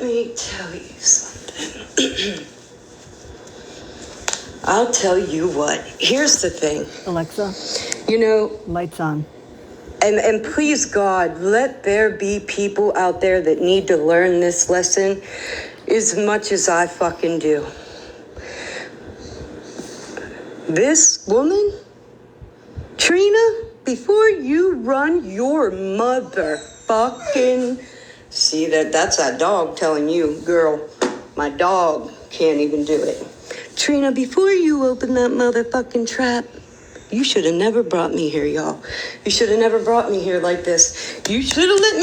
Let me tell you something. I'll tell you what. Here's the thing. Alexa, lights on. And please, God, let there be people out there that need to learn this lesson as much as I fucking do. This woman, Trina, before you run your motherfucking... See, that's that dog telling you, girl, my dog can't even do it. Trina, before you open that motherfucking trap, you should have never brought me here, y'all. You should have never brought me here like this. You should have let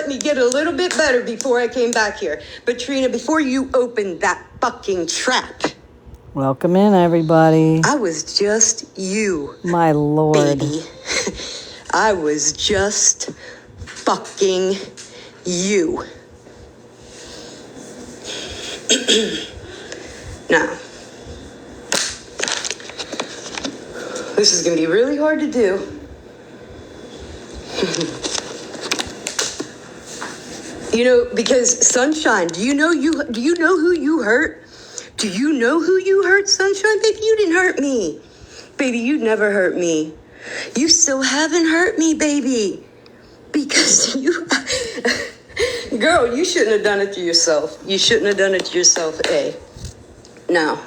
me get a little bit better before I came back here. But Trina, before you opened that fucking trap. Welcome in, everybody. I was just you. My Lord. Baby. I was just fucking you. Now, this is going to be really hard to do. Because Sunshine, do you know who you hurt? Do you know who you hurt, Sunshine? Baby, you didn't hurt me. Baby, you never hurt me. You still haven't hurt me, baby. Because you... Girl, you shouldn't have done it to yourself. You shouldn't have done it to yourself, A. Now,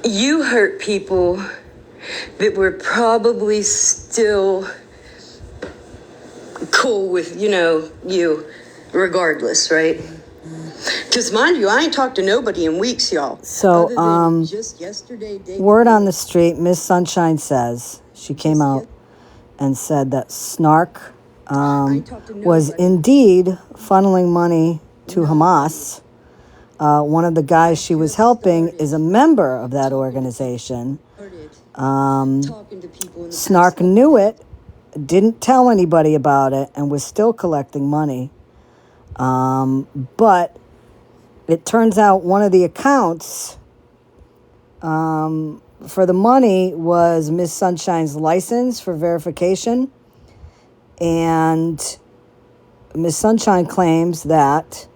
you hurt people that were probably still cool with, you, regardless, right? Because mind you, I ain't talked to nobody in weeks, y'all. So, just yesterday, word on the street, Miss Sunshine says, she came out and said that Snark was indeed funneling money to Hamas. One of the guys she was helping is a member of that organization. Snark knew it, didn't tell anybody about it, and was still collecting money. But it turns out one of the accounts for the money was Miss Sunshine's license for verification. And Miss Sunshine claims that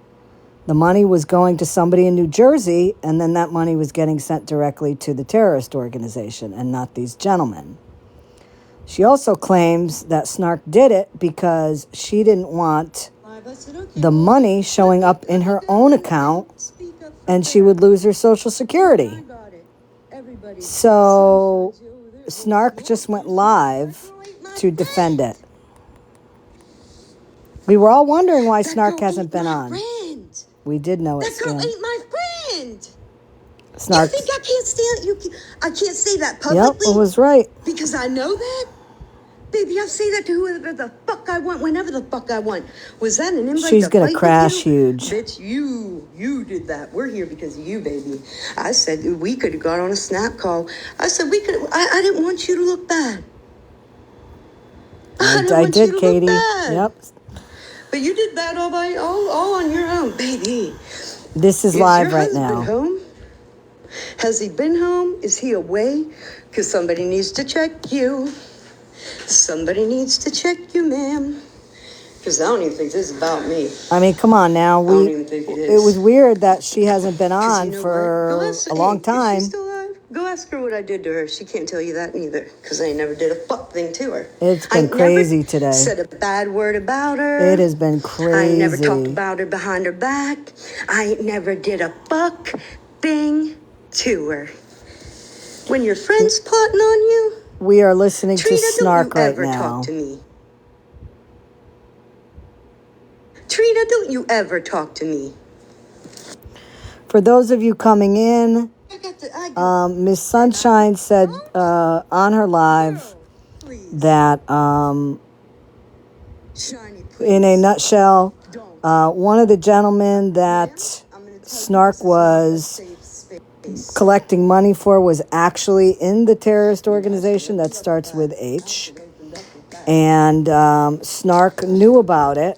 the money was going to somebody in New Jersey, and then that money was getting sent directly to the terrorist organization and not these gentlemen. She also claims that Snark did it because she didn't want the money showing up in her own account and she would lose her Social Security. So Snark just went live to defend it. We were all wondering why Snark hasn't been on. We did know it. That girl ain't my friend. Snark. You think I can't stand you? I can't say that publicly. Yep, it was right. Because I know that. Baby, I say that to whoever the fuck I want, whenever the fuck I want. Was that an invite? She's gonna crash huge. Bitch, you did that. We're here because of you, baby. I said we could have got on a snap call. I said we could. I didn't want you to look bad. I did, Katie. Yep. But you did that all on your own, baby. This is live right now. Home? Has he been home? Is he away? Because somebody needs to check you. Somebody needs to check you, ma'am. Because I don't even think this is about me. I mean, come on now. I don't even think it is. It was weird that she hasn't been on for a long time. Is she still alive? Go ask her what I did to her. She can't tell you that neither. Because I never did a fuck thing to her. It's been crazy today. I said a bad word about her. It has been crazy. I never talked about her behind her back. I never did a fuck thing to her. When your friend's plotting on you, we are listening Trina, to Snark right now. Don't you ever talk to me. Trina, don't you ever talk to me. For those of you coming in, Miss Sunshine said on her live that, in a nutshell, one of the gentlemen that Snark was collecting money for was actually in the terrorist organization that starts with H. And Snark knew about it,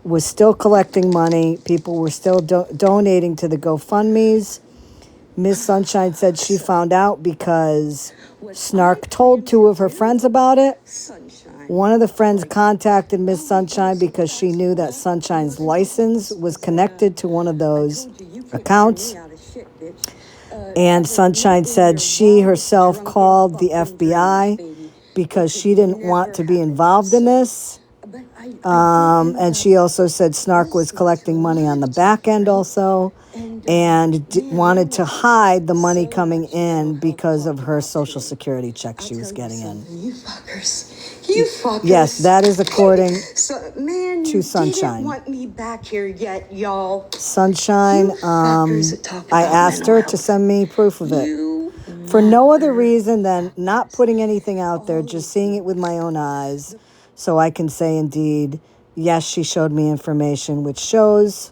was still collecting money. People were still donating to the GoFundMes. Miss Sunshine said she found out because Snark told two of her friends about it. One of the friends contacted Miss Sunshine because she knew that Sunshine's license was connected to one of those accounts. And Sunshine said she herself called the FBI because she didn't want to be involved in this. And she also said Snark was collecting money on the back end also, and wanted to hide the money coming in because of her Social Security check she was getting in. You fuckers. You fuckers. Yes, that is according man, to Sunshine. You didn't want me back here yet, y'all. Sunshine, I asked her to send me proof of it. For no other reason than not putting anything out there, just seeing it with my own eyes, so I can say indeed, yes, she showed me information which shows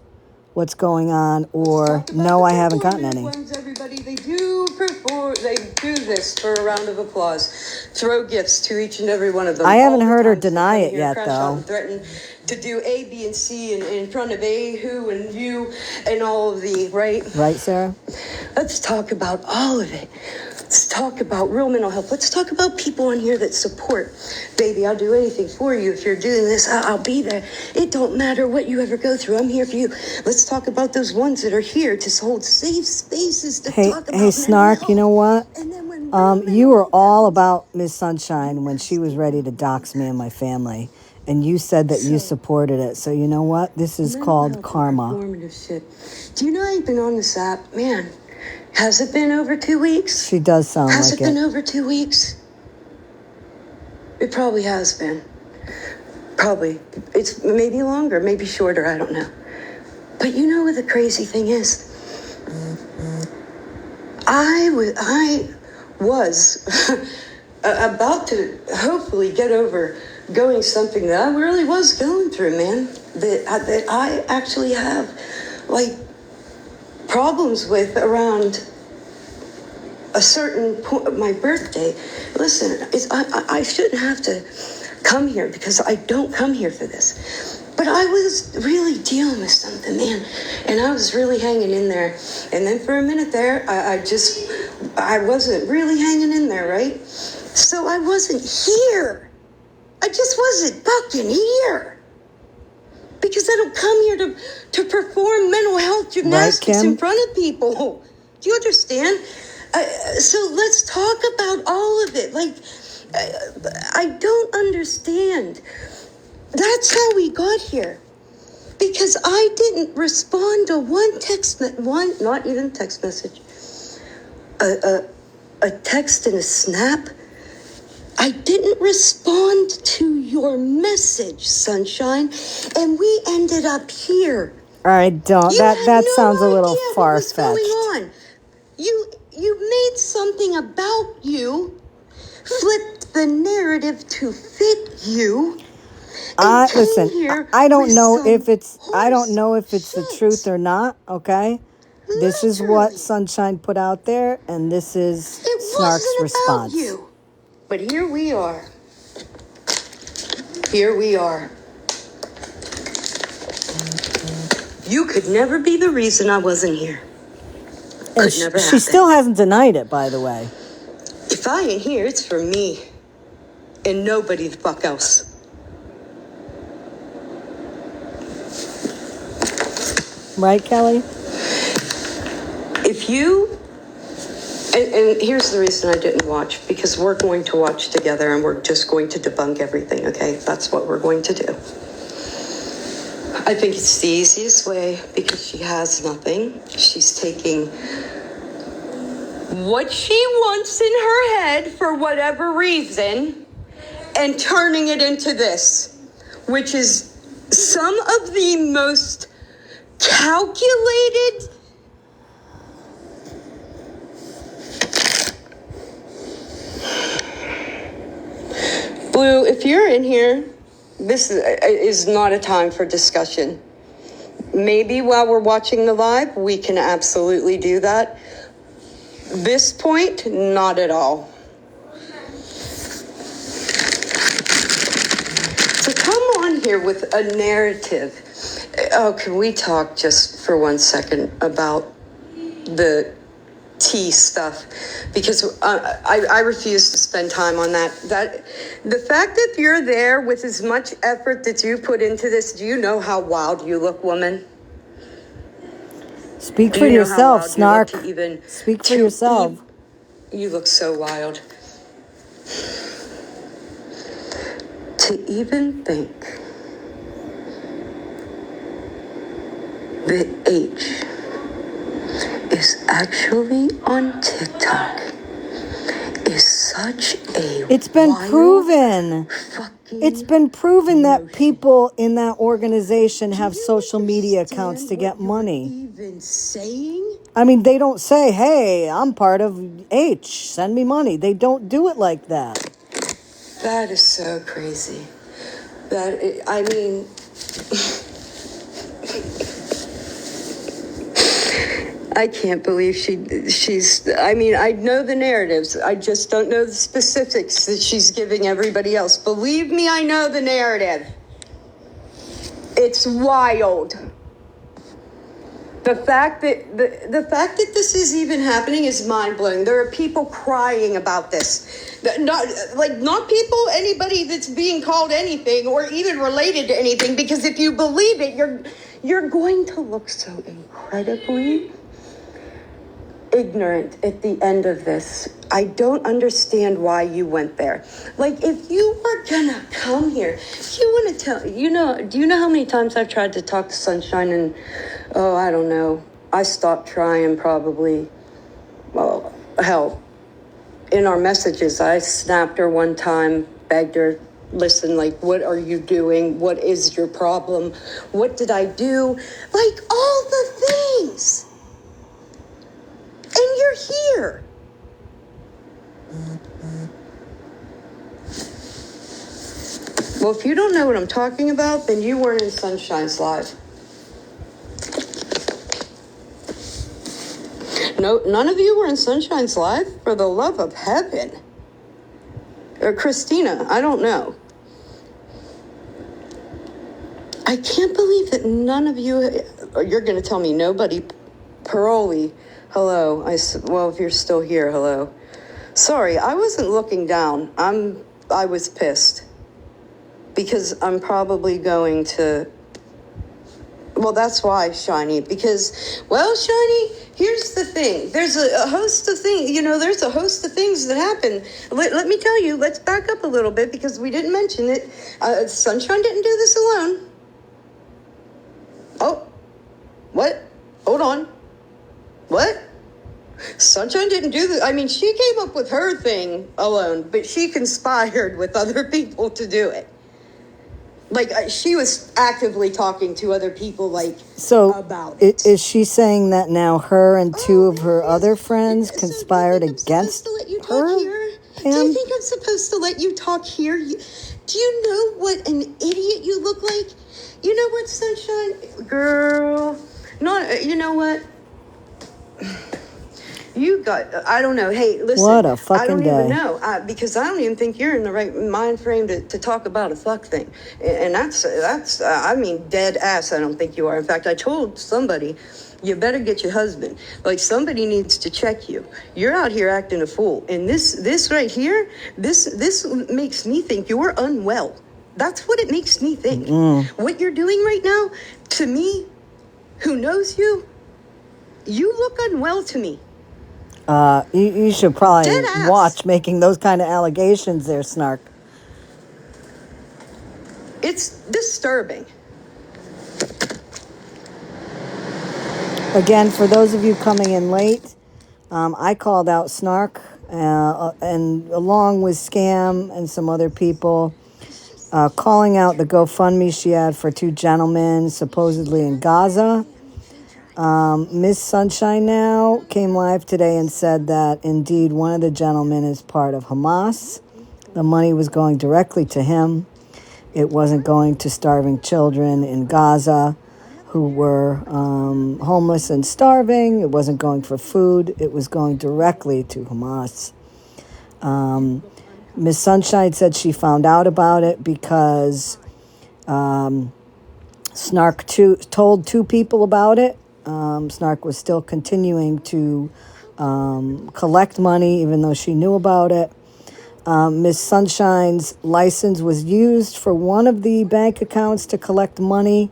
what's going on, or no, I haven't gotten any. Everybody, they do this for a round of applause. Throw gifts to each and every one of them. I haven't heard her deny it yet, though. Threaten to do A, B, and C in front of A, who, and you, and all of the, right? Right, Sarah? Let's talk about all of it. Let's talk about real mental health. Let's talk about people on here that support. Baby, I'll do anything for you. If you're doing this, I'll be there. It don't matter what you ever go through. I'm here for you. Let's talk about those ones that are here to hold safe spaces to talk about. Hey, Snark, you know what? You were all about Miss Sunshine when she was ready to dox me and my family. And you said that you supported it. So you know what? This is called karma. Do you know I ain't been on this app? Man, has it been over 2 weeks? She does sound like it. Has it been over 2 weeks? It probably has been. Probably. It's maybe longer, maybe shorter, I don't know. But you know what the crazy thing is? I was about to hopefully get over going something that I really was going through, man. That I actually have, like, problems with around a certain point, my birthday. Listen, I shouldn't have to come here because I don't come here for this. But I was really dealing with something, man. And I was really hanging in there. And then for a minute there, I wasn't really hanging in there, right? So I wasn't here. I just wasn't fucking here. Because I don't come here to perform mental health gymnastics right, in front of people. Do you understand? So let's talk about all of it. Like, I don't understand. That's how we got here. Because I didn't respond to not even text message. A text and a snap. I didn't respond to your message, Sunshine, and we ended up here. All right, don't. That sounds a little far-fetched. What was going on? You made something about you, flipped the narrative to fit you. Listen, I don't know if it's the truth or not, okay? This is what Sunshine put out there, and this is Snark's response. You. But here we are. Here we are. You could never be the reason I wasn't here. And she still hasn't denied it, by the way. If I ain't here, it's for me. And nobody the fuck else. Right, Kelly? If you... And here's the reason I didn't watch. Because we're going to watch together and we're just going to debunk everything, okay? That's what we're going to do. I think it's the easiest way because she has nothing. She's taking what she wants in her head for whatever reason and turning it into this, which is some of the most calculated Blue, if you're in here, this is not a time for discussion. Maybe while we're watching the live, we can absolutely do that. This point, not at all. So come on here with a narrative. Oh, can we talk just for 1 second about the tea stuff because I refuse to spend time on that. The fact that you're there with as much effort that you put into this, do you know how wild you look, woman? Speak Do for you know how yourself, wild you look Snark. to even Speak for yourself. You look so wild. To even think that H is actually on TikTok is such a It's been wild proven. fucking It's been proven that notion. people in that organization have Do you social media accounts understand to get what you're money. even saying? I mean, they don't say, hey, I'm part of H, send me money. They don't do it like that. That is so crazy. I mean, I can't believe she's, I mean, I know the narratives. I just don't know the specifics that she's giving everybody else. Believe me, I know the narrative. It's wild. The fact that the fact that this is even happening is mind-blowing. There are people crying about this. Not people, anybody that's being called anything or even related to anything, because if you believe it, you're going to look so incredibly ignorant at the end of this. I don't understand why you went there. Like, if you were gonna come here, you want to tell, do you know how many times I've tried to talk to Sunshine and, oh, I don't know, I stopped trying probably, well, hell, in our messages, I snapped her one time, begged her, listen, like, what are you doing? What is your problem? What did I do? Like, all the things. And you're here. Well, if you don't know what I'm talking about, then you weren't in Sunshine's live. No, none of you were in Sunshine's live? For the love of heaven. Or Christina, I don't know. I can't believe that none of you, you're going to tell me nobody, Paroli, hello. Well, if you're still here, hello. Sorry, I wasn't looking down. I was pissed. Because I'm probably going to, well, that's why, Shiny, because, well, Shiny, here's the thing. There's a host of things, there's a host of things that happen. Let me tell you, let's back up a little bit because we didn't mention it. Sunshine didn't do this alone. Oh, what? Hold on. What? Sunshine didn't do this. I mean, she came up with her thing alone, but she conspired with other people to do it. Like, she was actively talking to other people, about it. Is she saying that now her and two of her other friends conspired against her? Do you think I'm supposed to let you talk here? Do you know what an idiot you look like? You know what, Sunshine? Girl. You know what? You got, I don't know. Hey, listen. What a fucking I don't day. even know because I don't even think you're in the right mind frame to talk about a fuck thing. And that's I mean, dead ass. I don't think you are. In fact, I told somebody, you better get your husband. Like, somebody needs to check you. You're out here acting a fool. And this right here, this makes me think you're unwell. That's what it makes me think. What you're doing right now, to me, who knows you, you look unwell to me. You should probably Deadass. watch making those kind of allegations there, Snark. It's disturbing. Again, for those of you coming in late, I called out Snark, and along with Scam and some other people, calling out the GoFundMe she had for two gentlemen supposedly in Gaza. Miss Sunshine now came live today and said that indeed one of the gentlemen is part of Hamas. The money was going directly to him. It wasn't going to starving children in Gaza who were homeless and starving. It wasn't going for food. It was going directly to Hamas. Miss Sunshine said she found out about it because Snark told two people about it. Snark was still continuing to collect money, even though she knew about it. Miss Sunshine's license was used for one of the bank accounts to collect money.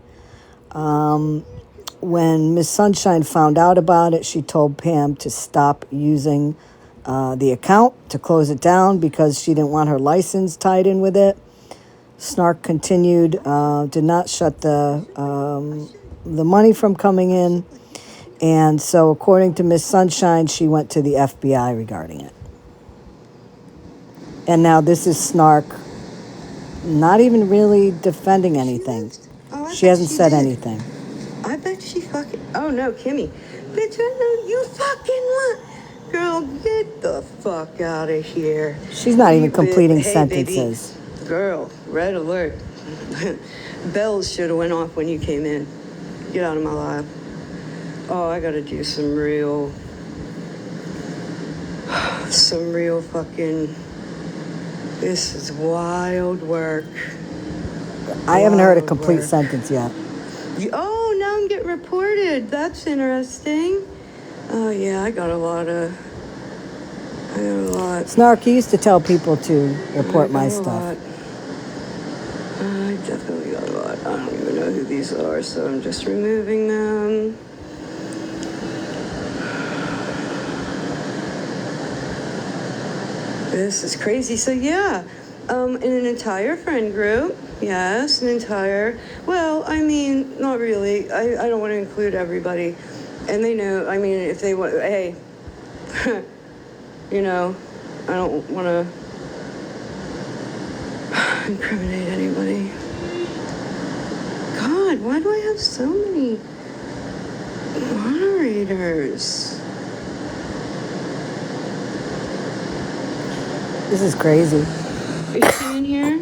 When Miss Sunshine found out about it, she told Pam to stop using the account, to close it down because she didn't want her license tied in with it. Snark continued, did not shut the money from coming in. And so, according to Miss Sunshine, she went to the FBI regarding it. And now this is Snark not even really defending anything. She hasn't said anything. I bet she fucking... Oh, no, Kimmy. Bitch, I know you fucking what? Girl, get the fuck out of here. She's not even completing Hey, sentences. Baby. Girl, red alert. Bells should have went off when you came in. Get out of my lap. Oh, I gotta do some real fucking... This is wild work. I haven't heard a complete sentence yet. Oh, now I'm getting reported. That's interesting. Oh, yeah, I got a lot. Snark, you used to tell people to report my stuff. I definitely got a lot. I don't even know who these are, so I'm just removing them. This is crazy. So, yeah, in an entire friend group, yes, well, I mean, not really. I don't want to include everybody. And they know, I mean, if they want, hey, you know, I don't want to incriminate anybody. God, why do I have so many moderators? This is crazy. Is she in here?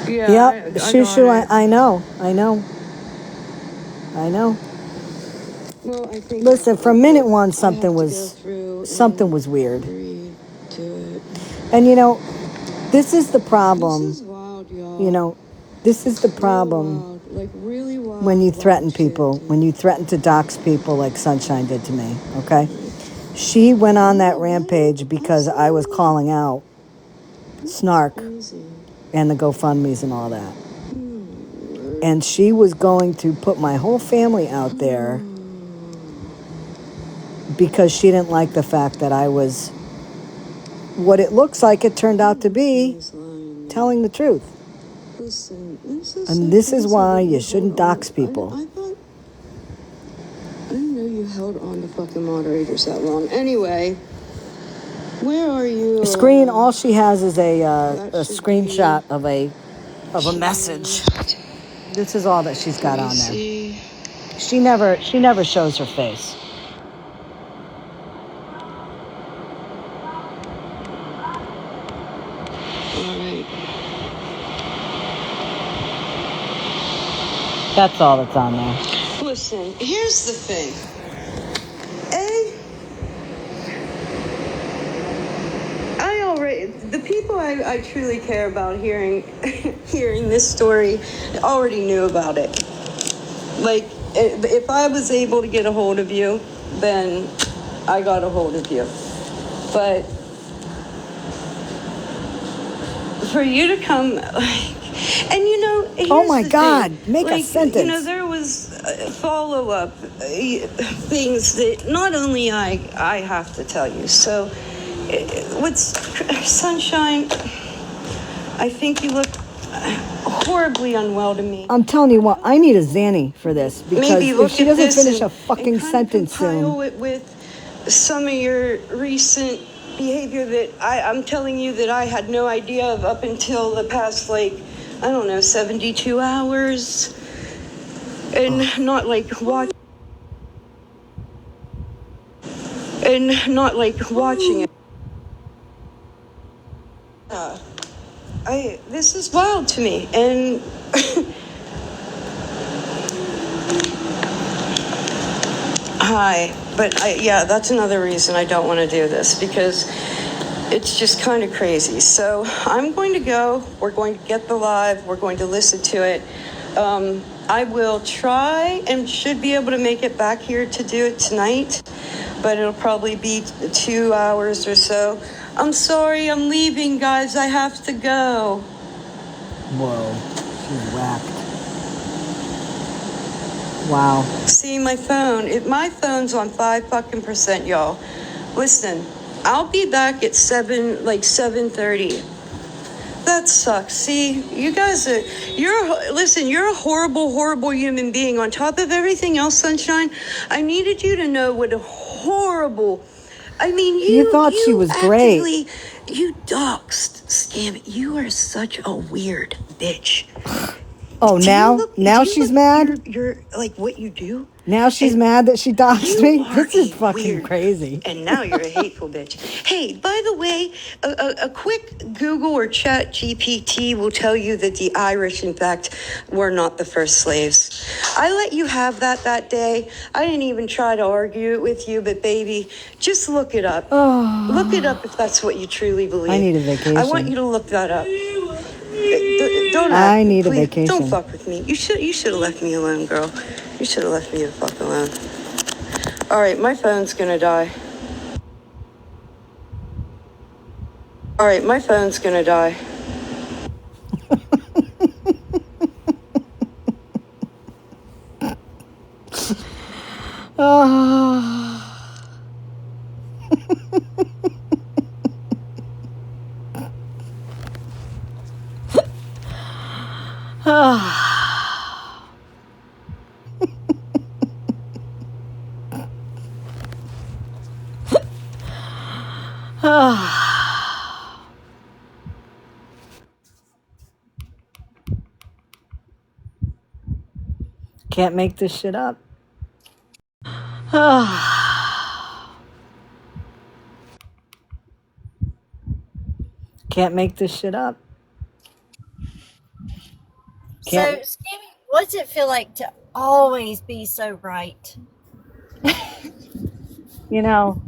Yeah. Yep. Shoo. I know. Well, I think. Listen, from minute one, something was weird. And you know, this is the problem. This is wild, y'all. You know, this is the problem. Like really wild. When you threaten people, when you threaten to dox people like Sunshine did to me, okay? She went on that rampage because I was calling out Snark and the GoFundMes and all that. And she was going to put my whole family out there because she didn't like the fact that I was, what it looks like it turned out to be, telling the truth. And this is why you shouldn't dox people. I didn't know you held on to fucking moderators that long. Anyway, where are you? Screen. All she has is a screenshot of a message. This is all that she's got on there. She never shows her face. All right. That's all that's on there. Listen, here's the thing. The people I truly care about hearing this story already knew about it. Like, if I was able to get a hold of you, then I got a hold of you. But for you to come, and you know, oh my God, make a sentence. You know, there was follow-up things that not only I have to tell you. So, what's Sunshine? I think you look horribly unwell to me. I'm telling you what, I need a Xanny for this because if she doesn't finish a fucking sentence soon. It with some of your recent behavior that I'm telling you that I had no idea of up until the past, 72 hours. And not like watching it. This is wild to me, and that's another reason I don't want to do this, because it's just kind of crazy. So I'm going to go. We're going to get the live. We're going to listen to it. I will try and should be able to make it back here to do it tonight, but it'll probably be 2 hours or so. I'm sorry, I'm leaving, guys. I have to go. Whoa, she's whacked. Wow. See, my phone's on 5%, y'all. Listen, I'll be back at 7:30. That sucks. See, you guys you're a horrible, horrible human being. On top of everything else, Sunshine, I needed you to know what a horrible, I mean, You thought she was great. actively, you doxed, Scam. You are such a weird bitch. Oh, now she's mad? You're like what you do? Now she's mad that she doxed me? This is fucking weird, crazy. And now you're a hateful bitch. Hey, by the way, a quick Google or Chat GPT will tell you that the Irish, in fact, were not the first slaves. I let you have that day. I didn't even try to argue it with you, but baby, just look it up. Look it up if that's what you truly believe. I need a vacation. I want you to look that up. I need a vacation. Don't fuck with me. You should have left me alone, girl. You should have left me the fuck alone. All right, my phone's gonna die. All right, my phone's gonna die. Can't make this shit up. Can't make this shit up. So, Scammy, what's it feel like to always be so right? You know,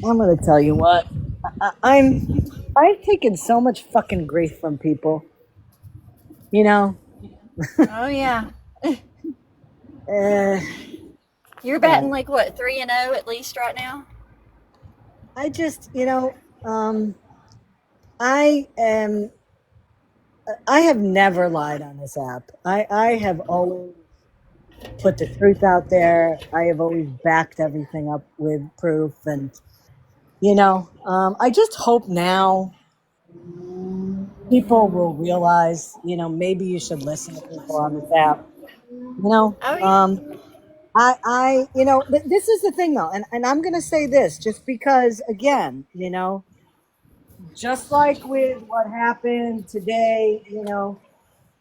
I'm gonna tell you what. I've taken so much fucking grief from people. You know. Oh yeah. You're batting like what, 3-0 at least right now? I just, I have never lied on this app. I have always put the truth out there. I have always backed everything up with proof, and I just hope now people will realize, maybe you should listen to people on this app. Oh yeah. This is the thing though, and I'm gonna say this just because, again, just like with what happened today,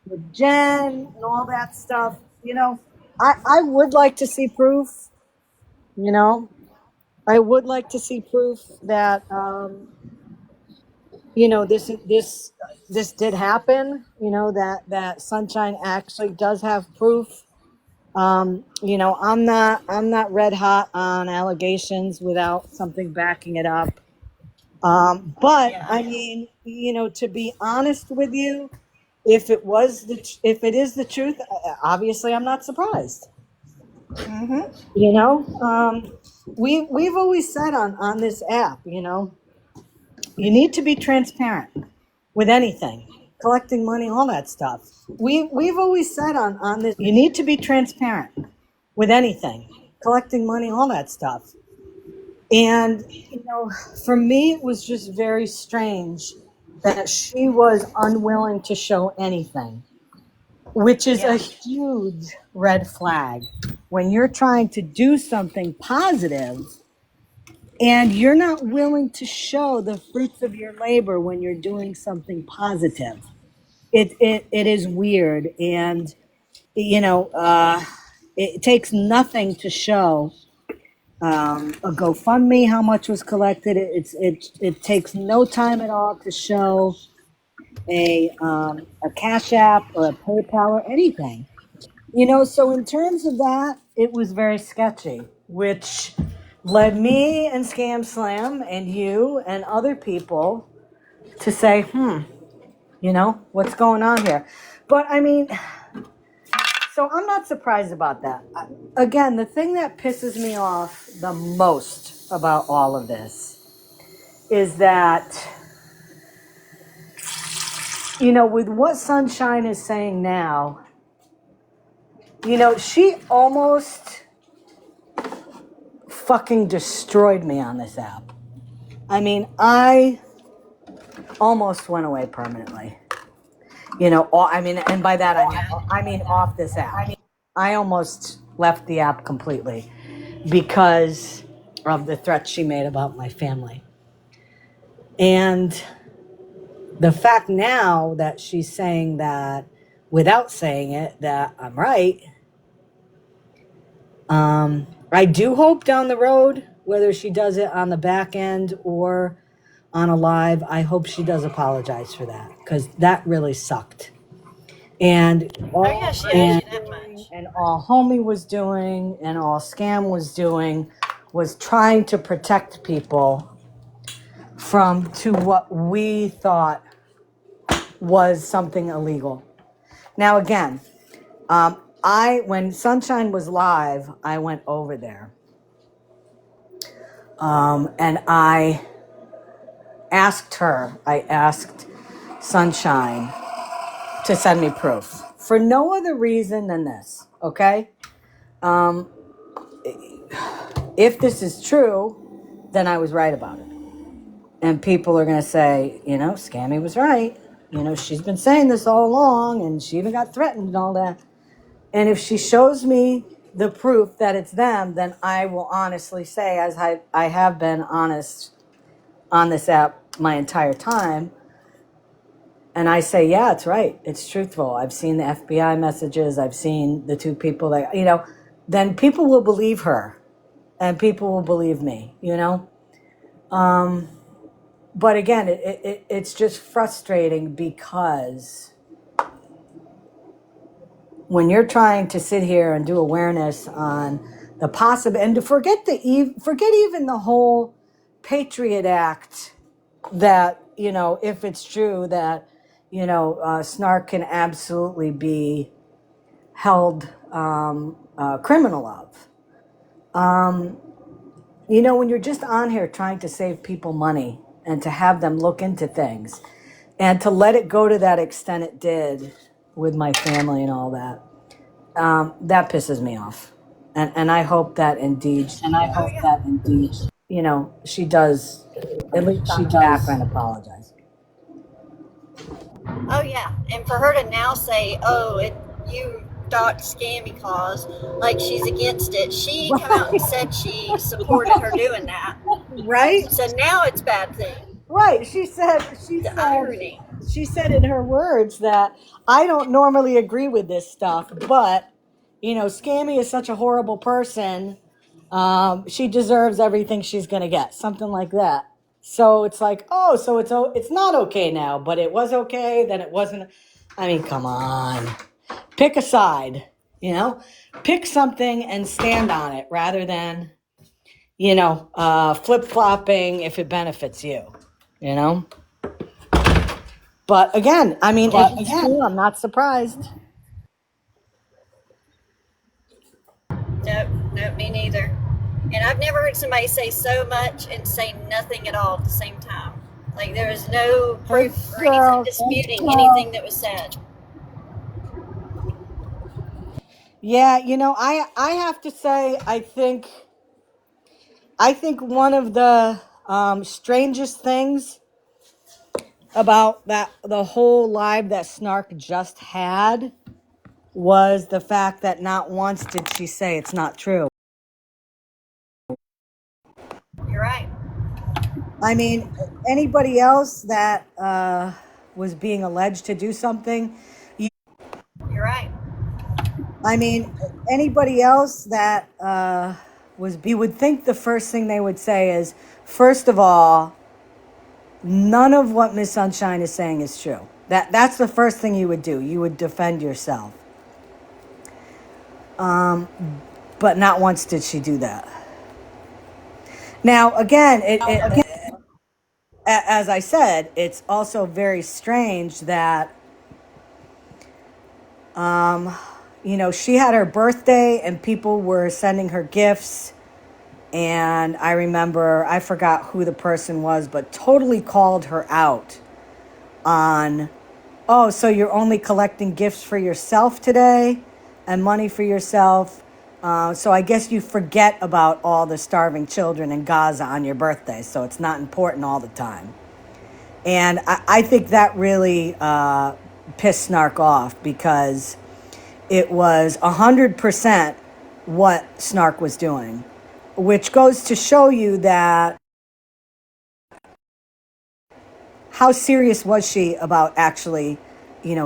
with Jen and all that stuff, I would like to see proof, I would like to see proof that, this did happen, that Sunshine actually does have proof. I'm not red hot on allegations without something backing it up. But I mean, to be honest with you, if it is the truth, obviously I'm not surprised. We've always said on this app, you need to be transparent with anything, collecting money, all that stuff. We've always said on this, you need to be transparent with anything, collecting money, all that stuff. And, for me, it was just very strange that she was unwilling to show anything, which is a huge red flag when you're trying to do something positive and you're not willing to show the fruits of your labor when you're doing something positive. It is weird. And, it takes nothing to show a GoFundMe, how much was collected. It takes no time at all to show a Cash App or a PayPal or anything. So in terms of that, it was very sketchy, which led me and Scam Slam and you and other people to say, what's going on here? But I mean, So I'm not surprised about that. Again, the thing that pisses me off the most about all of this is that, with what Sunshine is saying now, she almost fucking destroyed me on this app. I mean, I almost went away permanently. And by that I mean off this app. I almost left the app completely because of the threats she made about my family. And the fact now that she's saying that, without saying it, that I'm right, I do hope down the road, whether she does it on the back end or on a live, I hope she does apologize for that, because that really sucked. And all, she owes you that much. and all Homie was doing and all Scam was doing was trying to protect people to what we thought was something illegal. Now, again, when Sunshine was live, I went over there. And I asked Sunshine to send me proof for no other reason than this, okay? If this is true, then I was right about it. And people are going to say, Scammy was right. She's been saying this all along, and she even got threatened and all that. And if she shows me the proof that it's them, then I will honestly say, as I have been honest on this app my entire time, and I say, yeah, it's right. It's truthful. I've seen the FBI messages. I've seen the two people that, then people will believe her and people will believe me, But again, it's just frustrating because when you're trying to sit here and do awareness on the possible, and to forget even the whole Patriot Act, that, if it's true that, snark can absolutely be held criminal of. When you're just on here trying to save people money and to have them look into things and to let it go to that extent it did with my family and all that, that pisses me off. And I hope that indeed, she does, at least she does back and apologize. Oh yeah, and for her to now say, "Oh, you docked Scammyclaus," like she's against it. She came out and said she supported her doing that. Right? So now it's a bad thing. Right. She said Irony. She said in her words that I don't normally agree with this stuff, but Scammy is such a horrible person. She deserves everything she's gonna get. Something like that. So it's like, so it's not okay now, but it was okay, then it wasn't. I mean, come on. Pick a side, pick something and stand on it rather than, flip-flopping if it benefits you, But again, if it's true, I'm not surprised. Nope, me neither. And I've never heard somebody say so much and say nothing at all at the same time. Like there was no proof or anything disputing anything that was said. Yeah, I have to say, I think one of the strangest things about the whole live that Snark just had was the fact that not once did she say it's not true. You're right. I mean, anybody else that was being alleged to do something, You're right. I mean, anybody else that you would think the first thing they would say is, first of all, none of what Miss Sunshine is saying is true. That's the first thing you would do. You would defend yourself. But not once did she do that. Now, again, as I said, it's also very strange that, she had her birthday and people were sending her gifts. And I remember, I forgot who the person was, but totally called her out on, oh, so you're only collecting gifts for yourself today and money for yourself. So I guess you forget about all the starving children in Gaza on your birthday. So it's not important all the time. And I think that really pissed Snark off, because it was 100% what Snark was doing, which goes to show you that how serious was she about actually,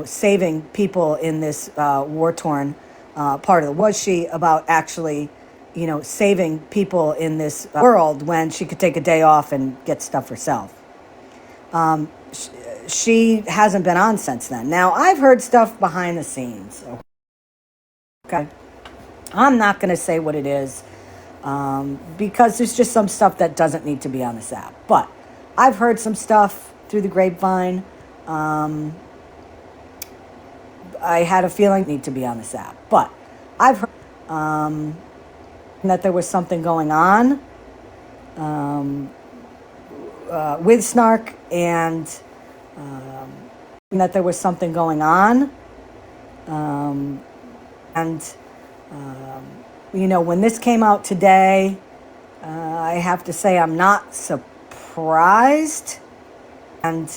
saving people in this war-torn part of the, was she about actually, saving people in this world when she could take a day off and get stuff herself. She hasn't been on since then. Now, I've heard stuff behind the scenes. Okay. I'm not going to say what it is, because there's just some stuff that doesn't need to be on this app. But I've heard some stuff through the grapevine. I had a feeling it need to be on this app. But I've heard that there was something going on with Snark, and that there was something going on. When this came out today, I have to say I'm not surprised. And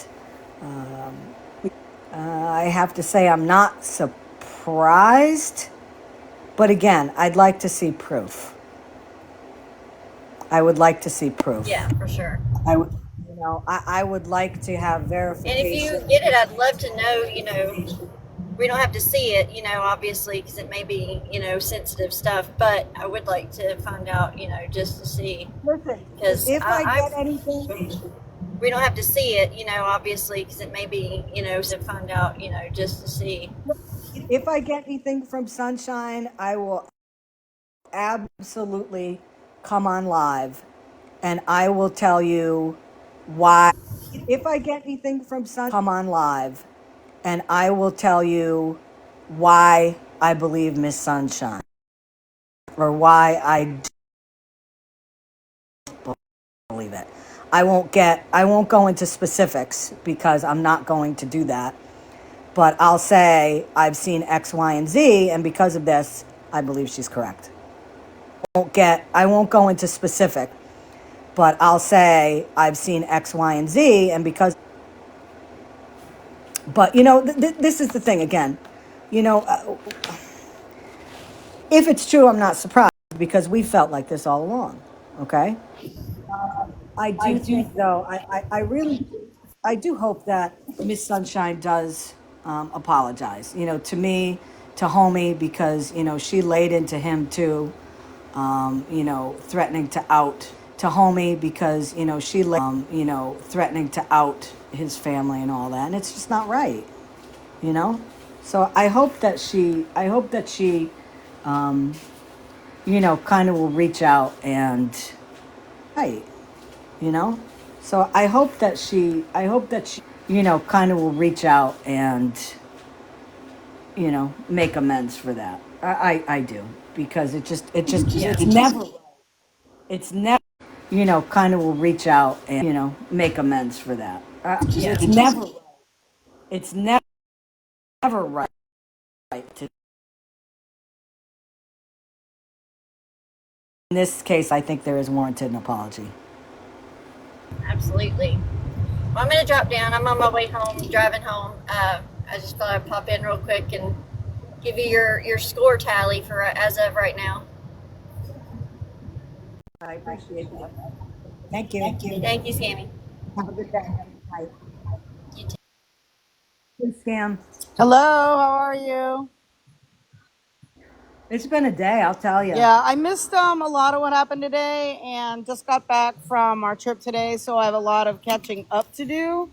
I have to say I'm not surprised. But again, I'd like to see proof. I would like to see proof. Yeah, for sure. I would like to have verification. And if you get it, I'd love to know, we don't have to see it, obviously, because it may be, sensitive stuff, but I would like to find out, just to see. Listen, because if I get anything, we don't have to see it, obviously, because it may be, to find out, just to see. If I get anything from Sunshine, I will absolutely come on live and I will tell you why. If I get anything from Sunshine, come on live and I will tell you why I believe Miss Sunshine, or why I believe it. I won't go into specifics because I'm not going to do that. But I'll say I've seen X, Y, and Z, and because of this, I believe she's correct. I won't go into specific, but I'll say I've seen X, Y, and Z, and because. But this is the thing again. If it's true, I'm not surprised, because we felt like this all along. Okay. I do think, though, I do hope that Miss Sunshine does apologize, to me, to Homie, because, she laid into him too, threatening to out to Homie because, she, threatening to out his family and all that. And it's just not right, So I hope that she, kind of will reach out and, right. So I hope that she, kind of will reach out and, make amends for that. I do, because it's never, kind of will reach out and, make amends for that. It's never right to. In this case, I think there is warranted an apology. Absolutely. Well, I'm going to drop down. I'm on my way home, driving home. I just thought I'd pop in real quick and give you your score tally for as of right now. I appreciate that. Thank you. Thank you, Scammy. Have a good day. Bye. You too. Good Scam. Hello, how are you? It's been a day, I'll tell you. Yeah, I missed a lot of what happened today and just got back from our trip today, so I have a lot of catching up to do.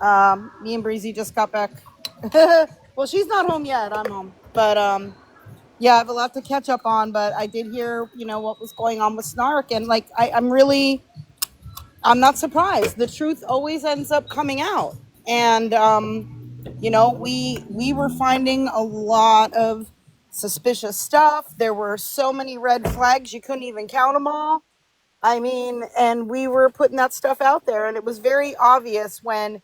Me and Breezy just got back. Well, she's not home yet, I'm home. But yeah, I have a lot to catch up on, but I did hear, what was going on with Snark, and I'm not surprised. The truth always ends up coming out. And we were finding a lot of suspicious stuff. There were so many red flags, you couldn't even count them all. I mean, and we were putting that stuff out there, and it was very obvious when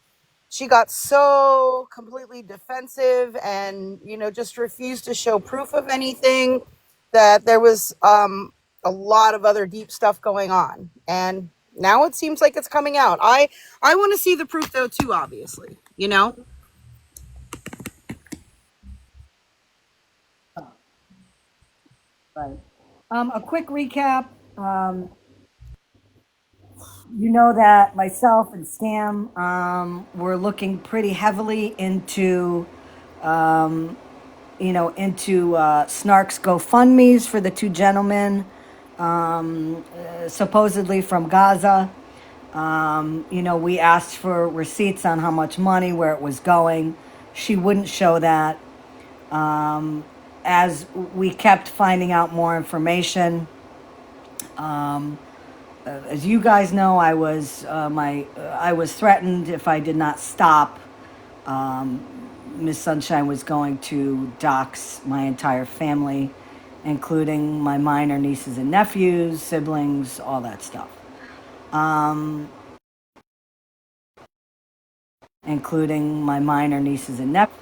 she got so completely defensive and, just refused to show proof of anything, that there was a lot of other deep stuff going on. And now it seems like it's coming out. I want to see the proof, though, too, obviously, Right. A quick recap. You know that myself and Scam were looking pretty heavily into, Snarks GoFundMe's for the two gentlemen, supposedly from Gaza. We asked for receipts on how much money, where it was going. She wouldn't show that. As we kept finding out more information, as you guys know, I was threatened if I did not stop. Miss Sunshine was going to dox my entire family, including my minor nieces and nephews, siblings, all that stuff. Including my minor nieces and nephews.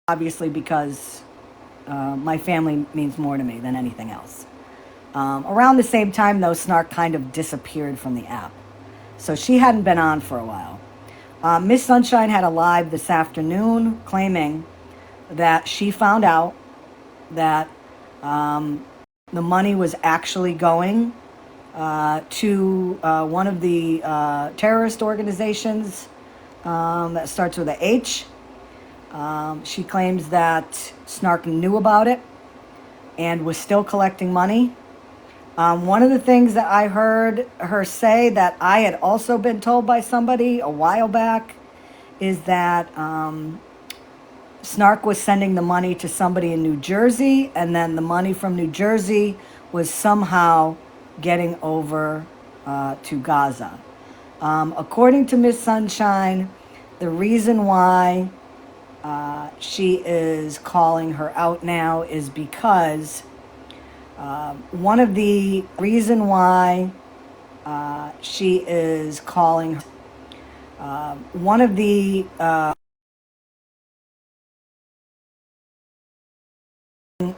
Obviously, because my family means more to me than anything else. Around the same time, though, Snark kind of disappeared from the app. So she hadn't been on for a while. Miss Sunshine had a live this afternoon claiming that she found out that the money was actually going to one of the terrorist organizations that starts with a H. She claims that Snark knew about it and was still collecting money. One of the things that I heard her say that I had also been told by somebody a while back is that Snark was sending the money to somebody in New Jersey, and then the money from New Jersey was somehow getting over to Gaza. According to Miss Sunshine, the reason why she is calling her out now is because one of the reason why she is calling one of the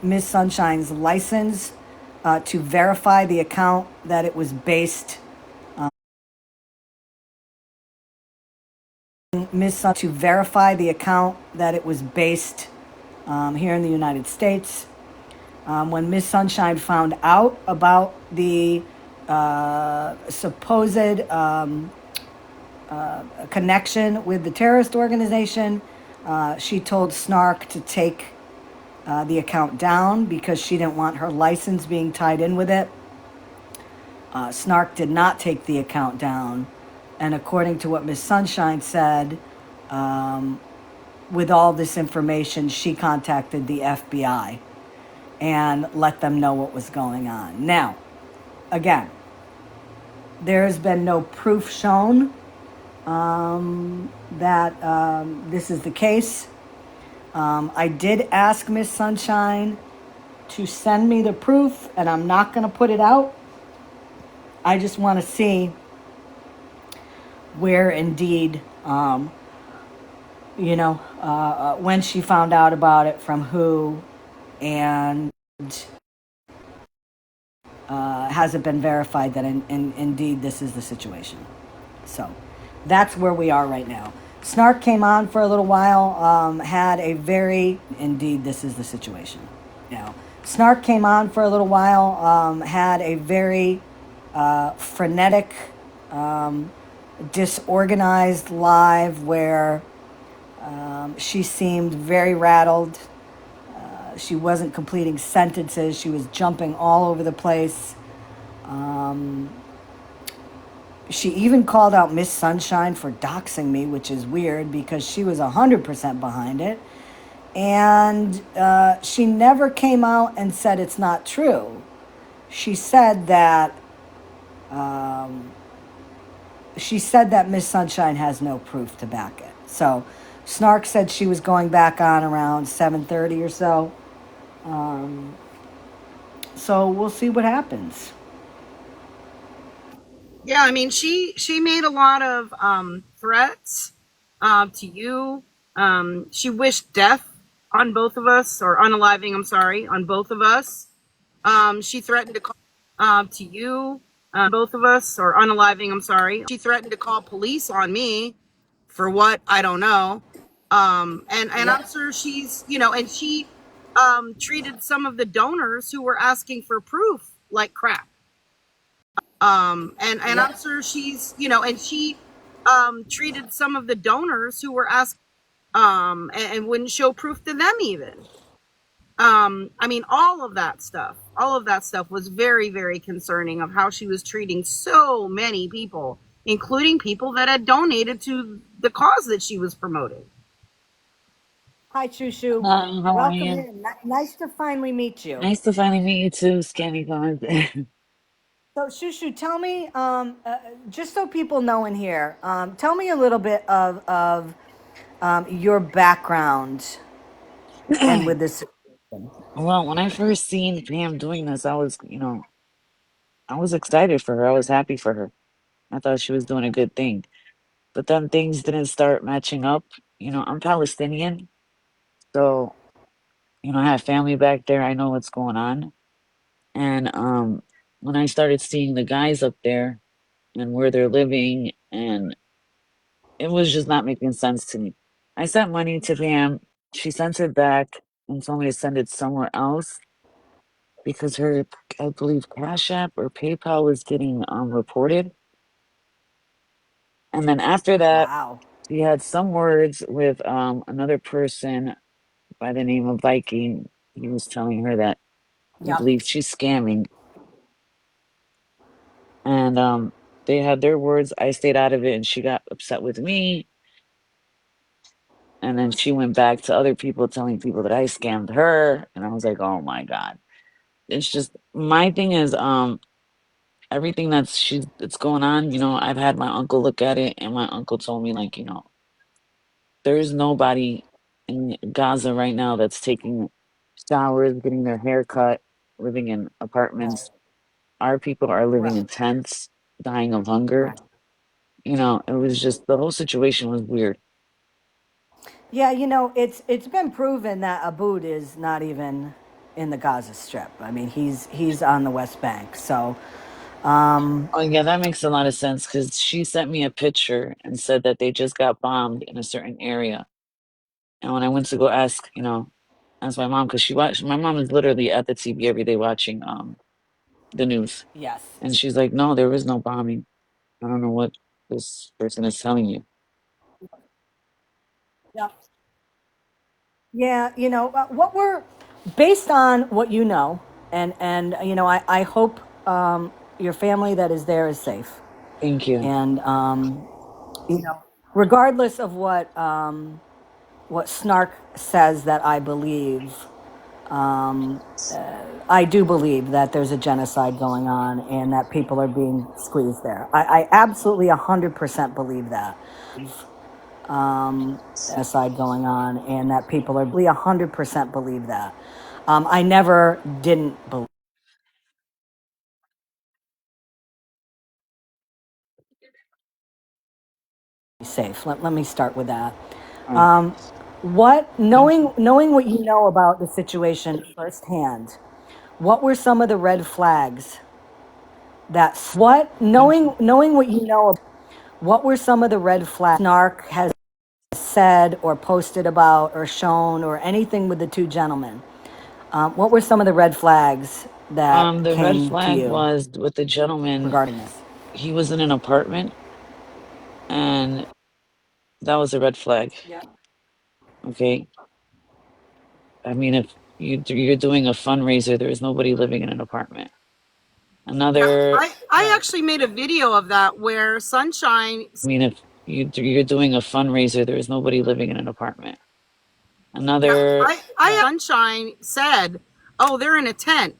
Miss Sunshine's license to verify the account that it was based to verify the account that it was based here in the United States. When Miss Sunshine found out about the supposed connection with the terrorist organization, she told Snark to take the account down because she didn't want her license being tied in with it. Snark did not take the account down. And according to what Miss Sunshine said, with all this information, she contacted the FBI and let them know what was going on. Now, again, there has been no proof shown that this is the case. I did ask Miss Sunshine to send me the proof, and I'm not going to put it out. I just want to see where indeed, when she found out about it, from who, and has it been verified that indeed this is the situation. So that's where we are right now. Snark came on for a little while, had a very, indeed this is the situation. Now, Snark came on for a little while, had a very frenetic, disorganized live where she seemed very rattled. She wasn't completing sentences. She was jumping all over the place. She even called out Miss Sunshine for doxing me, which is weird because she was 100% behind it. And she never came out and said it's not true. She said that she said that Miss Sunshine has no proof to back it. So Snark said she was going back on around 7:30 or so. So we'll see what happens. Yeah, I mean, she made a lot of threats to you. She wished death on both of us, or unaliving. I'm sorry, on both of us. She threatened to call to you, both of us, or unaliving. I'm sorry. She threatened to call police on me for what I don't know. And I'm sure she's, and she treated some of the donors who were asking for proof like crap. And I'm sure she's, and she treated some of the donors who were asking and wouldn't show proof to them even. I mean, all of that stuff was very, very concerning of how she was treating so many people, including people that had donated to the cause that she was promoting. Hi, Chushu. Hi, how are Welcome you? in. Nice to finally meet you. Nice to finally meet you too, Scammyclaus. So, Shushu, tell me, just so people know in here, tell me a little bit of your background and with this. Well, when I first seen Pam doing this, I was excited for her. I was happy for her. I thought she was doing a good thing. But then things didn't start matching up. I'm Palestinian, so I have family back there. I know what's going on. And when I started seeing the guys up there and where they're living, and it was just not making sense to me. I sent money to Pam. She sent it back and told me to send it somewhere else because her, I believe, Cash App or PayPal was getting reported. And then after that, Wow. she had some words with another person by the name of Viking. He was telling her that he Yep. believes she's scamming. And they had their words. I stayed out of it, and she got upset with me. And then she went back to other people telling people that I scammed her. And I was like, oh my God. It's just my thing is everything that's going on, I've had my uncle look at it and my uncle told me like, there's nobody in Gaza right now that's taking showers, getting their hair cut, living in apartments. Our people are living in tents, dying of hunger. It was just the whole situation was weird. Yeah, it's been proven that Aboud is not even in the Gaza Strip. I mean, he's on the West Bank. So, Oh yeah, that makes a lot of sense because she sent me a picture and said that they just got bombed in a certain area. And when I went to go ask, ask my mom because my mom is literally at the TV every day watching the news, yes. and she's like, "No, there was no bombing. I don't know what this person is telling you." Yep. Yeah, what we're based on what you know, and I hope your family that is there is safe, Thank you. and regardless of what Snark says that I believe, I do believe that there's a genocide going on and that people are being squeezed there. I absolutely 100% believe that. Genocide going on and that people are 100% believe that. I never didn't believe safe. Let me start with that. All right. What Thank you. knowing what you know about the situation firsthand, what were some of the red flags that Thank you. knowing what you know, what were some of the red flags Snark has said or posted about or shown or anything with the two gentlemen? What were some of the red flags that The red came to flag you was with the gentleman. regarding this? He was in an apartment, and that was a red flag. Yeah. Okay. I mean, if you're doing a fundraiser, there is nobody living in an apartment. Yeah, Another, I actually made a video of that where Sunshine. I mean, if you're doing a fundraiser, there is nobody living in an apartment. Yeah, Another, Sunshine said, "Oh, they're in a tent."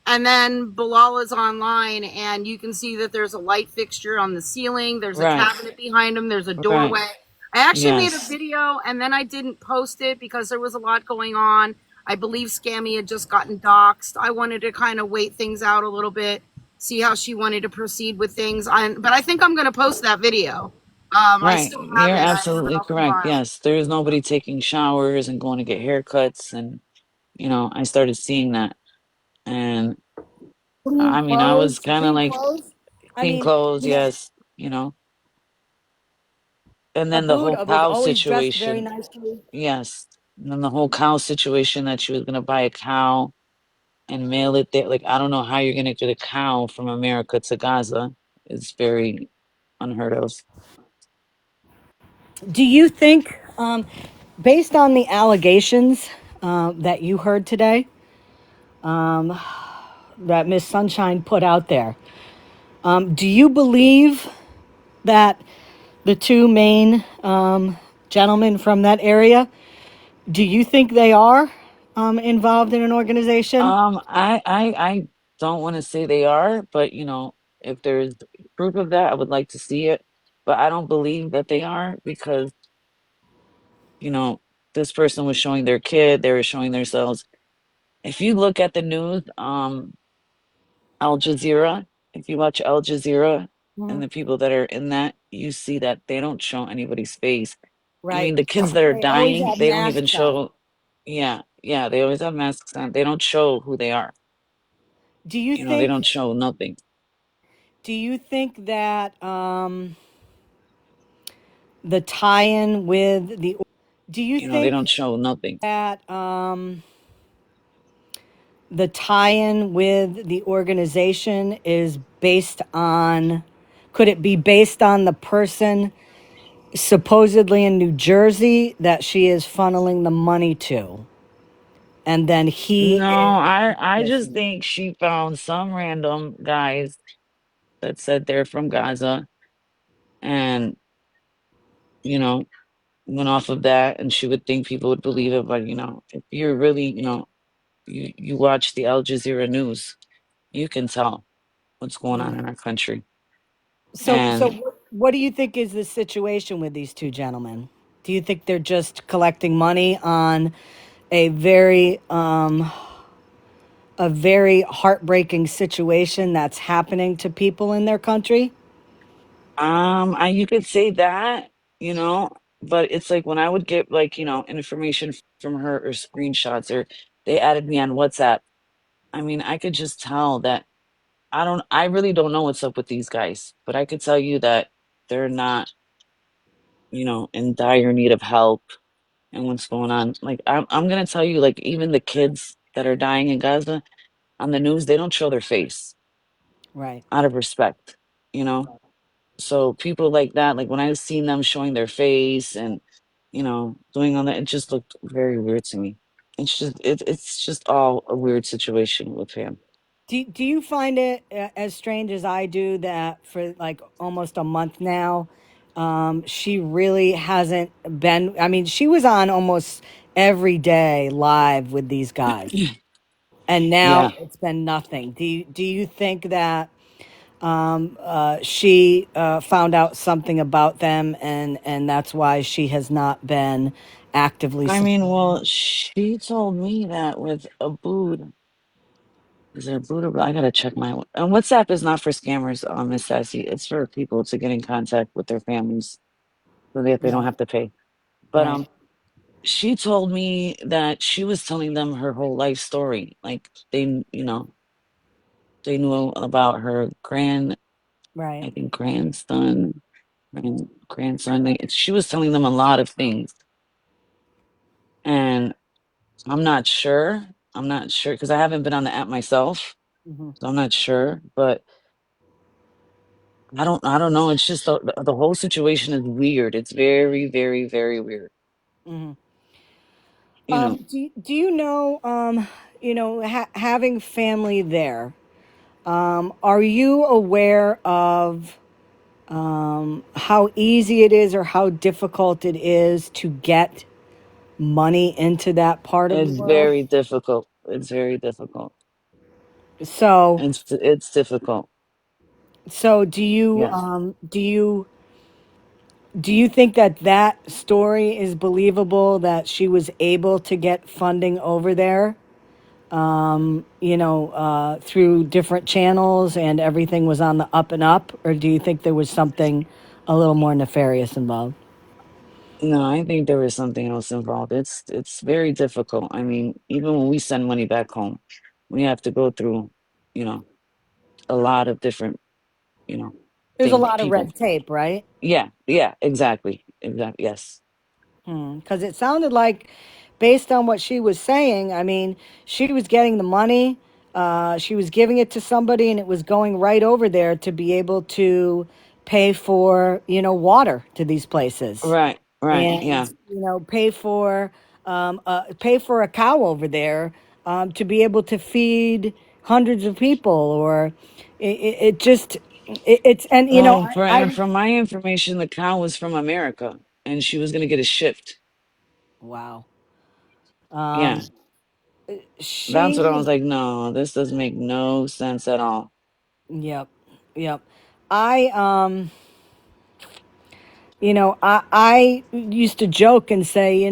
And then Bilal is online, and you can see that there's a light fixture on the ceiling. There's a Right. cabinet behind him. There's a Right. doorway. I actually made a Yes. video, and then I didn't post it because there was a lot going on. I believe Scammy had just gotten doxxed. I wanted to kind of wait things out a little bit, see how she wanted to proceed with things. But I think I'm going to post that video. I Right. still have You're it. I have it absolutely off the correct. file. Yes. There is nobody taking showers and going to get haircuts. And, I started seeing that. And I mean, I was kind of Clean like clothes. I clean mean, clothes. Yes. And then the Abood whole was cow always dressed very situation. nicely. Yes. And then the whole cow situation that she was going to buy a cow and mail it there. Like, I don't know how you're going to get a cow from America to Gaza. It's very unheard of. Do you think, based on the allegations that you heard today, that Miss Sunshine put out there, do you believe that the two main gentlemen from that area, do you think they are involved in an organization? I don't want to say they are, but if there's proof of that, I would like to see it. But I don't believe that they are because, you know, this person was showing their kid, they were showing themselves. If you look at the news, Al Jazeera, if you watch Al Jazeera and Mhm. the people that are in that, you see that they don't show anybody's face. I Right. mean, the kids that are They always dying, have they don't even masks on. show. Yeah, yeah, they always have masks on. They don't show who they are. Do you They think? don't show nothing. Do you think that the tie-in with the? Do you They think don't show nothing. that the tie-in with the organization is based on? Could it be based on the person supposedly in New Jersey that she is funneling the money to, and then he No, is I just pushing it? think she found some random guys that said they're from Gaza and, you know, went off of that and she would think people would believe it. But, if you're really, you watch the Al Jazeera news, you can tell what's going on in our country. So And what do you think is the situation with these two gentlemen? Do you think they're just collecting money on a very a very heartbreaking situation that's happening to people in their country? you could say that, but it's like when I would get like, information from her or screenshots or they added me on WhatsApp. I mean, I could just tell that I really don't know what's up with these guys, but I could tell you that they're not, in dire need of help and what's going on. Like I'm gonna tell you, like even the kids that are dying in Gaza on the news, they don't show their face Right. out of respect, you know. So people like that, like when I seen them showing their face and doing all that, it just looked very weird to me. It's just all a weird situation with him. Do you find it as strange as I do that for like almost a month now, she really hasn't been? I mean, she was on almost every day live with these guys, and now Yeah. it's been nothing. Do you think that she found out something about them, and that's why she has not been actively I mean, supporting? well, she told me that with Abood. Is there Abood or I gotta check my and WhatsApp is not for scammers, Miss Sassy. It's for people to get in contact with their families so that they don't Right. have to pay. But Right. she told me that she was telling them her whole life story. Like they knew about her Right. I think grandson. She was telling them a lot of things, and I'm not sure. I'm not sure because I haven't been on the app myself, Hmm. so I'm not sure. But I don't know. It's just the whole situation is weird. It's very, very, very weird. Hmm. You know, Do you know, having family there, are you aware of how easy it is or how difficult it is to get money into that part of the it's world? very difficult. It's very difficult. So, It's difficult. so do you Yes. do you think that that story is believable that she was able to get funding over there? Through different channels and everything was on the up and up, or do you think there was something a little more nefarious involved? No, I think there is something else involved. It's very difficult. I mean, even when we send money back home, we have to go through, you know, a lot of different, you know, There's a thing lot of people. red tape, right? Yeah, yeah, exactly. Exactly. Yes. Because it sounded like, based on what she was saying, I mean, she was getting the money, she was giving it to somebody, and it was going right over there to be able to pay for, water to these places, Right, right. and Yeah. pay for a cow over there, to be able to feed hundreds of people, or it just it's and Well, I from my information, the cow was from America and she was gonna get it shipped. wow. Yeah. Um, That's what I was she like, no, this doesn't make no sense at all. Yep, yep. I I used to joke and say,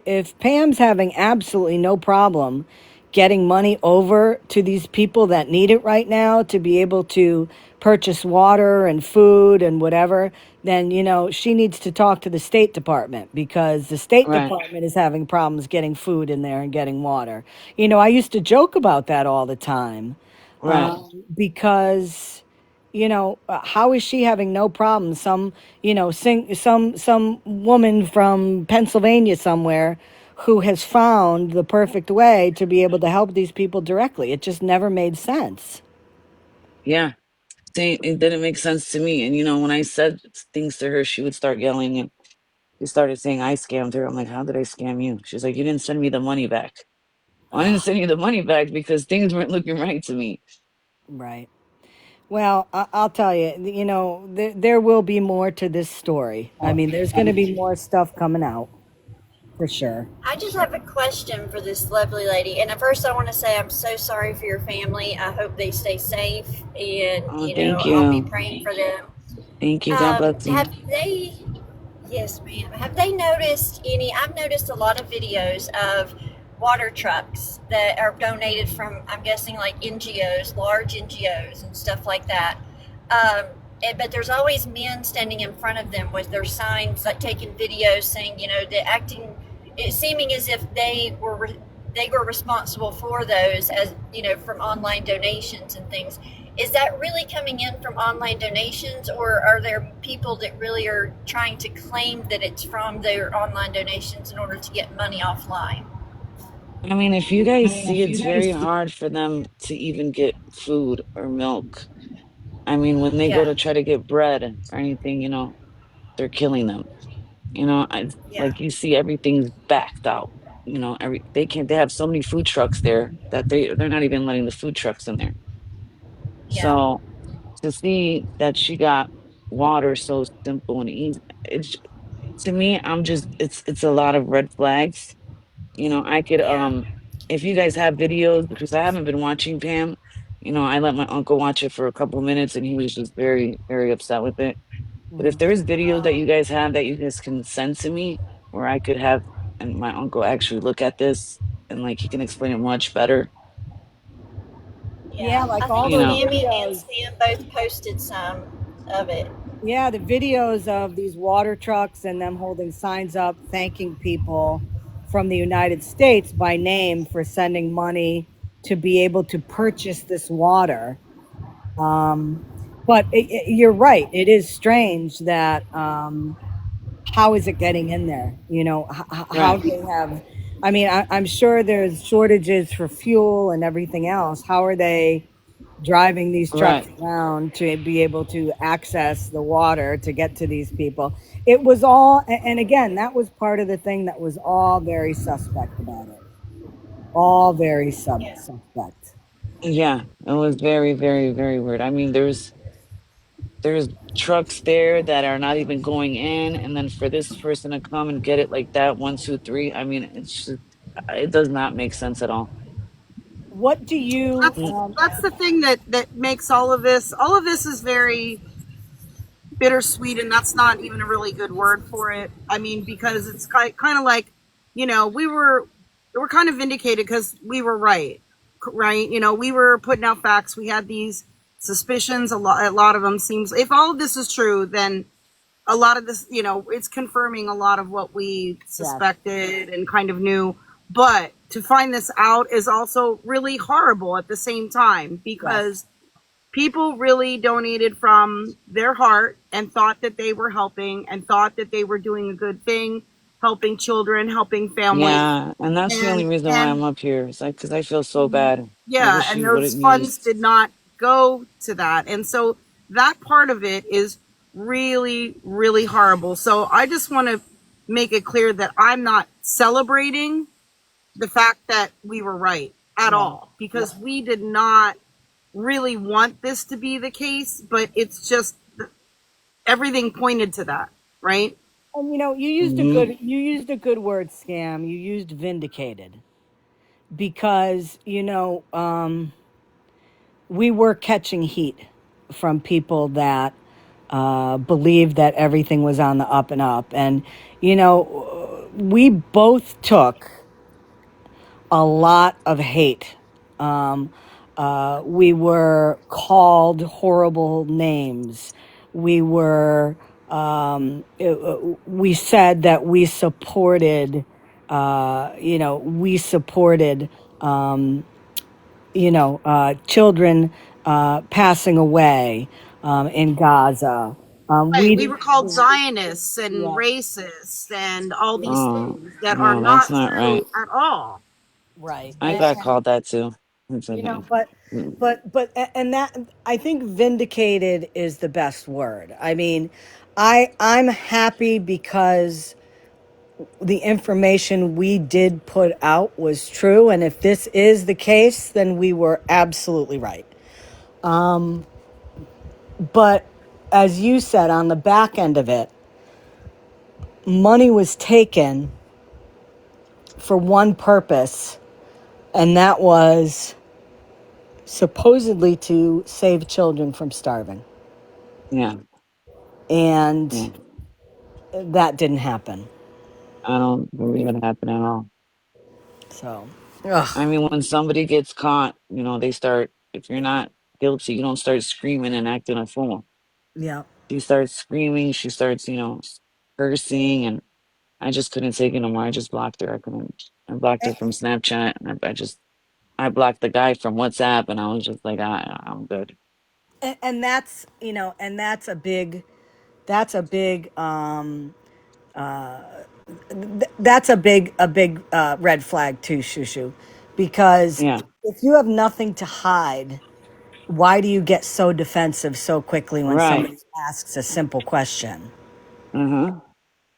if Pam's having absolutely no problem getting money over to these people that need it right now to be able to purchase water and food and whatever, then, she needs to talk to the State Department, because the State Right, Department is having problems getting food in there and getting water. I used to joke about that all the time, right. because how is she having no problem? Some woman from Pennsylvania somewhere who has found the perfect way to be able to help these people directly. It just never made sense. Yeah. See, it didn't make sense to me. And when I said things to her, she would start yelling and she started saying I scammed her. I'm like, how did I scam you? She's like, you didn't send me the money back. Well, I didn't send you the money back because things weren't looking right to me. Right. Well, I'll tell you, there will be more to this story. I mean, there's going to be more stuff coming out for sure. I just have a question for this lovely lady. And at first, I want to say I'm so sorry for your family. I hope they stay safe, and Oh, thank I'll be you. praying for them. Thank you. God bless you. Have they? Yes, ma'am. Have they noticed any? I've noticed a lot of videos of water trucks that are donated from, I'm guessing, like NGOs, large NGOs, and stuff like that. Um, but there's always men standing in front of them with their signs, like taking videos, saying, they're acting, it seeming as if they were responsible for those, as from online donations and things. Is that really coming in from online donations, or are there people that really are trying to claim that it's from their online donations in order to get money offline? I mean, if you guys see, it's very hard for them to even get food or milk. I mean, when they go Yeah, to try to get bread or anything, they're killing them. yeah, Like you see, everything's backed out. They have so many food trucks there that they're not even letting the food trucks in there. yeah, So to see that she got water so simple and easy, it's to me, it's a lot of red flags. I could yeah, if you guys have videos, because I haven't been watching Pam, I let my uncle watch it for a couple minutes and he was just very, very upset with it. But if there's videos that you guys have that you guys can send to me where I could have and my uncle actually look at this and like he can explain it much better, Yeah, yeah. I like all think you those know. Stammy and videos. Stan both posted some of it. Yeah, the videos of these water trucks and them holding signs up thanking people from the United States by name for sending money to be able to purchase this water. Um, but you're right. It is strange that, how is it getting in there? How Right, do they have? I mean, I'm sure there's shortages for fuel and everything else. How are they driving these trucks right. around to be able to access the water to get to these people? It was all, and again, that was part of the thing that was all very suspect about it. All very Yeah, suspect. Yeah, it was very, very, very weird. I mean, there's trucks there that are not even going in, and then for this person to come and get it like that, one, two, three. I mean, it does not make sense at all. what do you That's the thing that makes all of this. All of this is very bittersweet, and that's not even a really good word for it. I mean, because it's kind of like, we were kind of vindicated because we were right, right? We were putting out facts. We had these suspicions. A lot of them seems. If all of this is true, then a lot of this, it's confirming a lot of what we suspected and kind of knew. But to find this out is also really horrible at the same time, because people really donated from their heart and thought that they were helping and thought that they were doing a good thing, helping children, helping families. Yeah, and that's the only And reason why I'm up here. It's like because I feel so Mhm. bad. I Yeah, wish and she those wouldn't funds used. did not go to that. And so that part of it is really, really horrible. So I just want to make it clear that I'm not celebrating the fact that we were right at all, because we did not really want this to be the case, but it's just everything pointed to that, right? and you used a Hmm. good word, Scam. You used vindicated, because we were catching heat from people that believed that everything was on the up and up. And, we both took a lot of hate. We were called horrible names. We were, we said that we supported, children passing away in Gaza. Right. We We, were called Zionists and racists and all these Oh things that are no, not that's not true right. at all. right. I got called that too. It's You know okay. but Mm. and that, I think vindicated is the best word. I mean, I'm happy because the information we did put out was true, and if this is the case, then we were absolutely right. But as you said, on the back end of it, money was taken for one purpose, and that was supposedly to save children from starving. Yeah, yeah. And that didn't happen. I don't believe it happened at all. So, ugh, I mean, when somebody gets caught, they start. If you're not guilty, you don't start screaming and acting a fool. yeah. She starts screaming. She starts, cursing, and I just couldn't take it no more. I just blocked her. I couldn't. I blocked her from Snapchat. And I blocked the guy from WhatsApp, and I was just like, I'm good. And that's, that's a big, that's a big red flag too, Shushu, because Yeah, if you have nothing to hide, why do you get so defensive so quickly when right. somebody asks a simple question? Uh-huh.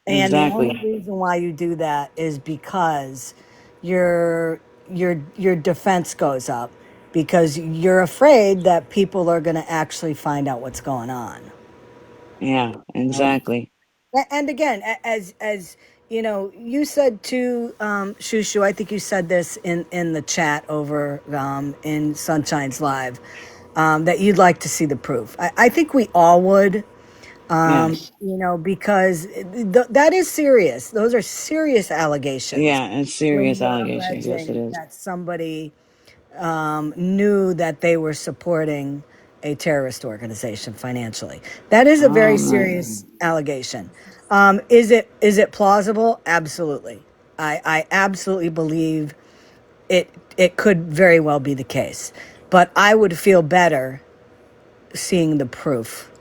And the only Exactly. reason why you do that is because your your defense goes up, because you're afraid that people are going to actually find out what's going on. Yeah, Right. exactly. And again, as you said to Shushu, I think you said this in the chat over in Sunshine's live, that you'd like to see the proof. I think we all would. Yes. Because that is serious. Those are serious allegations Yeah, it's when serious you're allegations. Yes, it alleging is. that somebody knew that they were supporting a terrorist organization financially. That is a very Right. serious allegation. Is it plausible? Absolutely. I absolutely believe it could very well be the case. But I would feel better seeing the proof,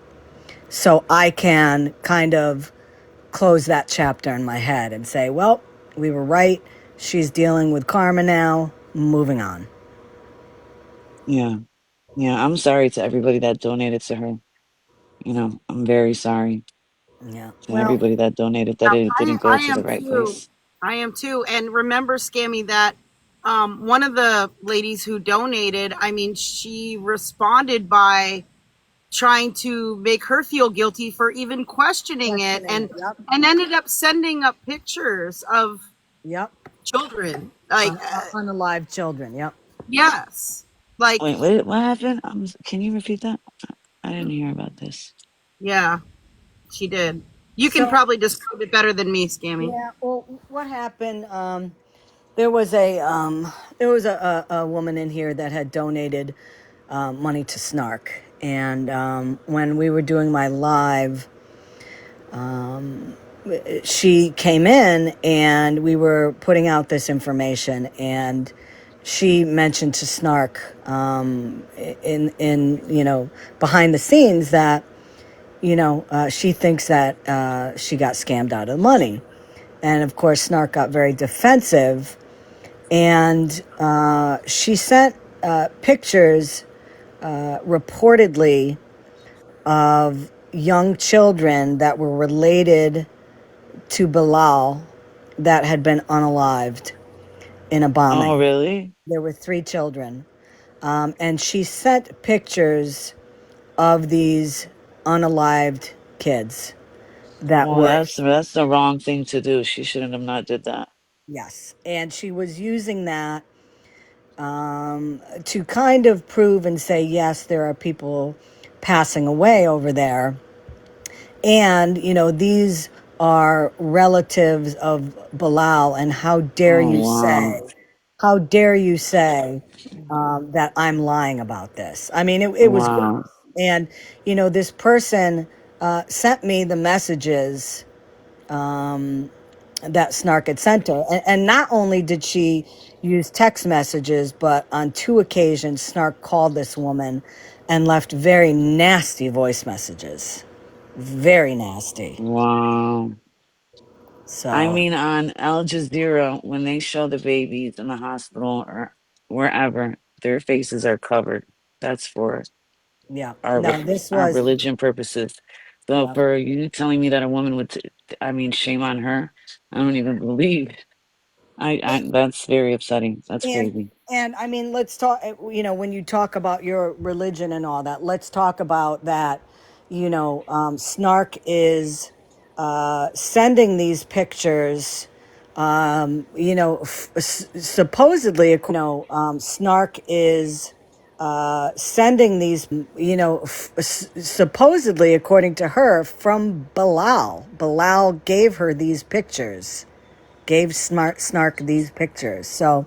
so I can kind of close that chapter in my head and say, well, we were right. She's dealing with karma now. Moving on. Yeah. Yeah. I'm sorry to everybody that donated to her. I'm very sorry Yeah. to Well, everybody that donated that it I, didn't go I to the am right too. place. I am too. And remember, Scammy, that one of the ladies who donated, I mean, she responded by trying to make her feel guilty for even questioning it, questioning and it. Yep. ended up sending up pictures of Yep. children. Like, Unalive children. Yep. Yes. Like, Wait, what happened? Can you repeat that? I didn't hear about this. yeah, she did. You can So probably describe it better than me, Scammy. yeah, well, what happened? There was a woman in here that had donated money to Snark, and when we were doing my live, she came in and we were putting out this information, and she mentioned to Snark in behind the scenes that she thinks that she got scammed out of the money, and of course Snark got very defensive, and she sent pictures reportedly of young children that were related to Bilal that had been unalived in a Oh, bombing. really? There were 3 children. And she sent pictures of these unalived kids that Well, were, that's the wrong thing to do. She shouldn't have not did that. yes. And she was using that to kind of prove and say, yes, there are people passing away over there. And, these are relatives of Bilal. And Oh, wow. how dare you say that I'm lying about this? I mean, it was gross. Wow. And, this person sent me the messages that Snark had sent her. And not only did she use text messages, but on 2 occasions, Snark called this woman and left very nasty voice messages. Very nasty. Wow. I So, mean, on Al Jazeera, when they show the babies in the hospital or wherever, their faces are covered. That's for yeah. our No, this our was, religion purposes. So yeah. for you telling me that a woman would, I mean, shame on her. I don't even believe. I that's very upsetting. That's And crazy. and I mean, let's talk. When you talk about your religion and all that, let's talk about that. Snark is sending these pictures. Snark is sending these. Supposedly, according to her, from Bilal. Bilal gave her these pictures. Gave Snark these pictures. So.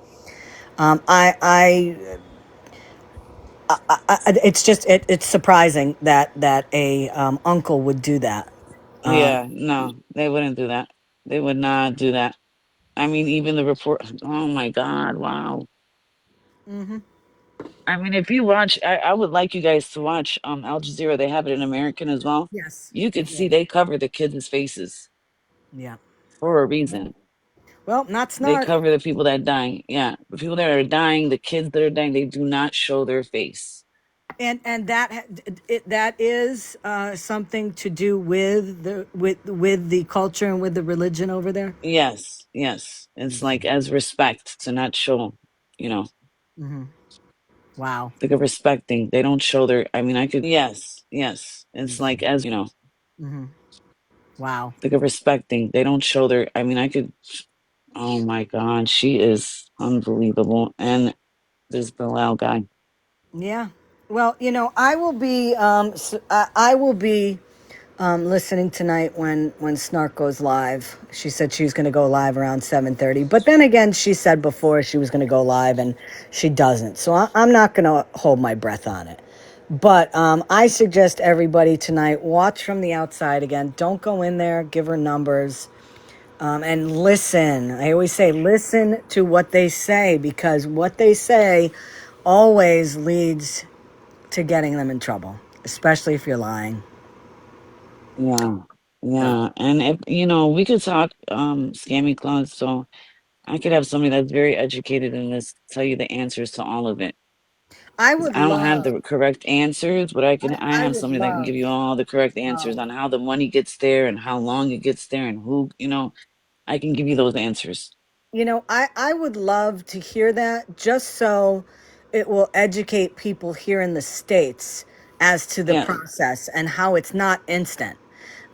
It's just it's surprising that a uncle would do that. Yeah, no, they wouldn't do that. They would not do that. I mean, even the report. Oh my God! Wow. I mean, if you watch, I would like you guys to watch Al Jazeera. They have it in American as well. Yes. You could see Yeah. they cover the kids' faces Yeah. for a reason. Well, not They Snark. cover the people that dying. Yeah, the people that are dying, the kids that are dying, they do not show their face. And that is something to do with the culture and with the religion over there. Yes, yes. It's like as respect to not show, you know, Wow. like a respecting. They don't show their. I mean, I could. Yes, yes. It's like as Wow. like a respecting. They don't show their. I mean, I could. Oh my God, she is unbelievable. And this Bilal guy. Yeah. Well, I will be I will be listening tonight when Snark goes live. She said she was going to go live around 7:30, but then again, she said before she was going to go live, and she doesn't. So I'm not going to hold my breath on it. But I suggest everybody tonight watch from the outside again. Don't go in there. Give her numbers. And listen. I always say listen to what they say, because what they say always leads to getting them in trouble, especially if you're lying. Yeah, So yeah. And if we could talk Scammyclaus. So I could have somebody that's very educated in this tell you the answers to all of it. I 'Cause would I don't have love, the correct answers, but I I have would somebody that can love, give you all the correct answers um, on how the money gets there and how long it gets there and who, I can give you those answers. I would love to hear that, just so it will educate people here in the States as to the Yeah, process and how it's not instant.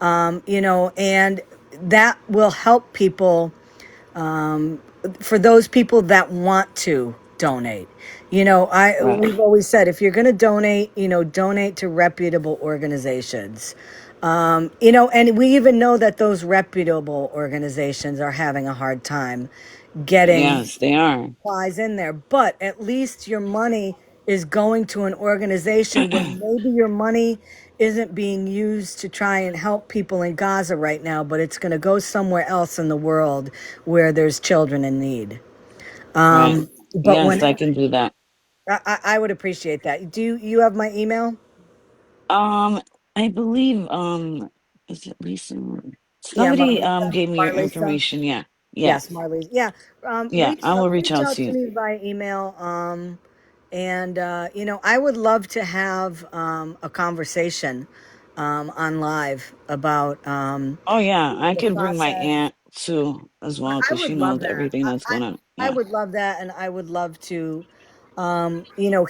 And that will help people, for those people that want to donate. Right. We've always said if you're going to donate, donate to reputable organizations. And we even know that those reputable organizations are having a hard time getting Yes, they are. supplies in there, but at least your money is going to an organization where maybe your money isn't being used to try and help people in Gaza right now, but it's going to go somewhere else in the world where there's children in need. Right. But Yes, when I can do that. I would appreciate that. Do you have my email? Um, I believe, is it Lisa? Yeah, Somebody Marlisa. gave me your Marlisa. information. Yeah. Yeah. Yes, Marlise. Yeah, Yeah. I will reach reach out out to to you. me by email. And I would love to have a conversation on live about Oh yeah, I the could bring my process. aunt too as well I because she would love knows that. everything that's going on. I Yeah. would love that, and I would love to,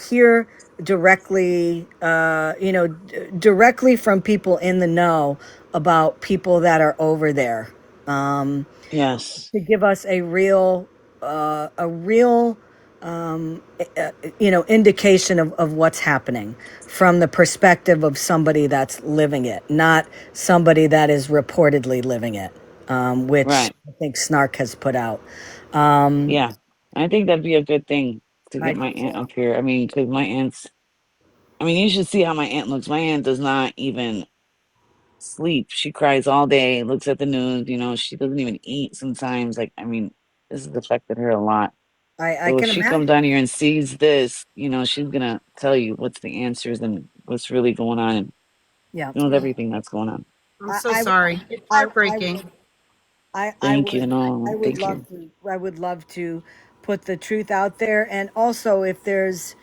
hear directly, directly from people in the know about people that are over there. Um, Yes. to give us a real indication of what's happening from the perspective of somebody that's living it, not somebody that is reportedly living it, which Right. I think Snark has put out. um, Yeah. I think that'd be a good thing to I get do my aunt too. up here. I mean, because my aunt's, I mean, you should see how my aunt looks. My aunt does not even sleep. She cries all day, looks at the news, she doesn't even eat sometimes. Like, I mean, this has affected her a lot. I So if can she comes imagine. down here and sees this, she's gonna tell you what's the answers and what's really going on and Yeah, knows everything that's going on. I'm I so I sorry. It's I, I heartbreaking. would I, I Thank you. would I No, would thank love you. to put the truth out there, and also if there's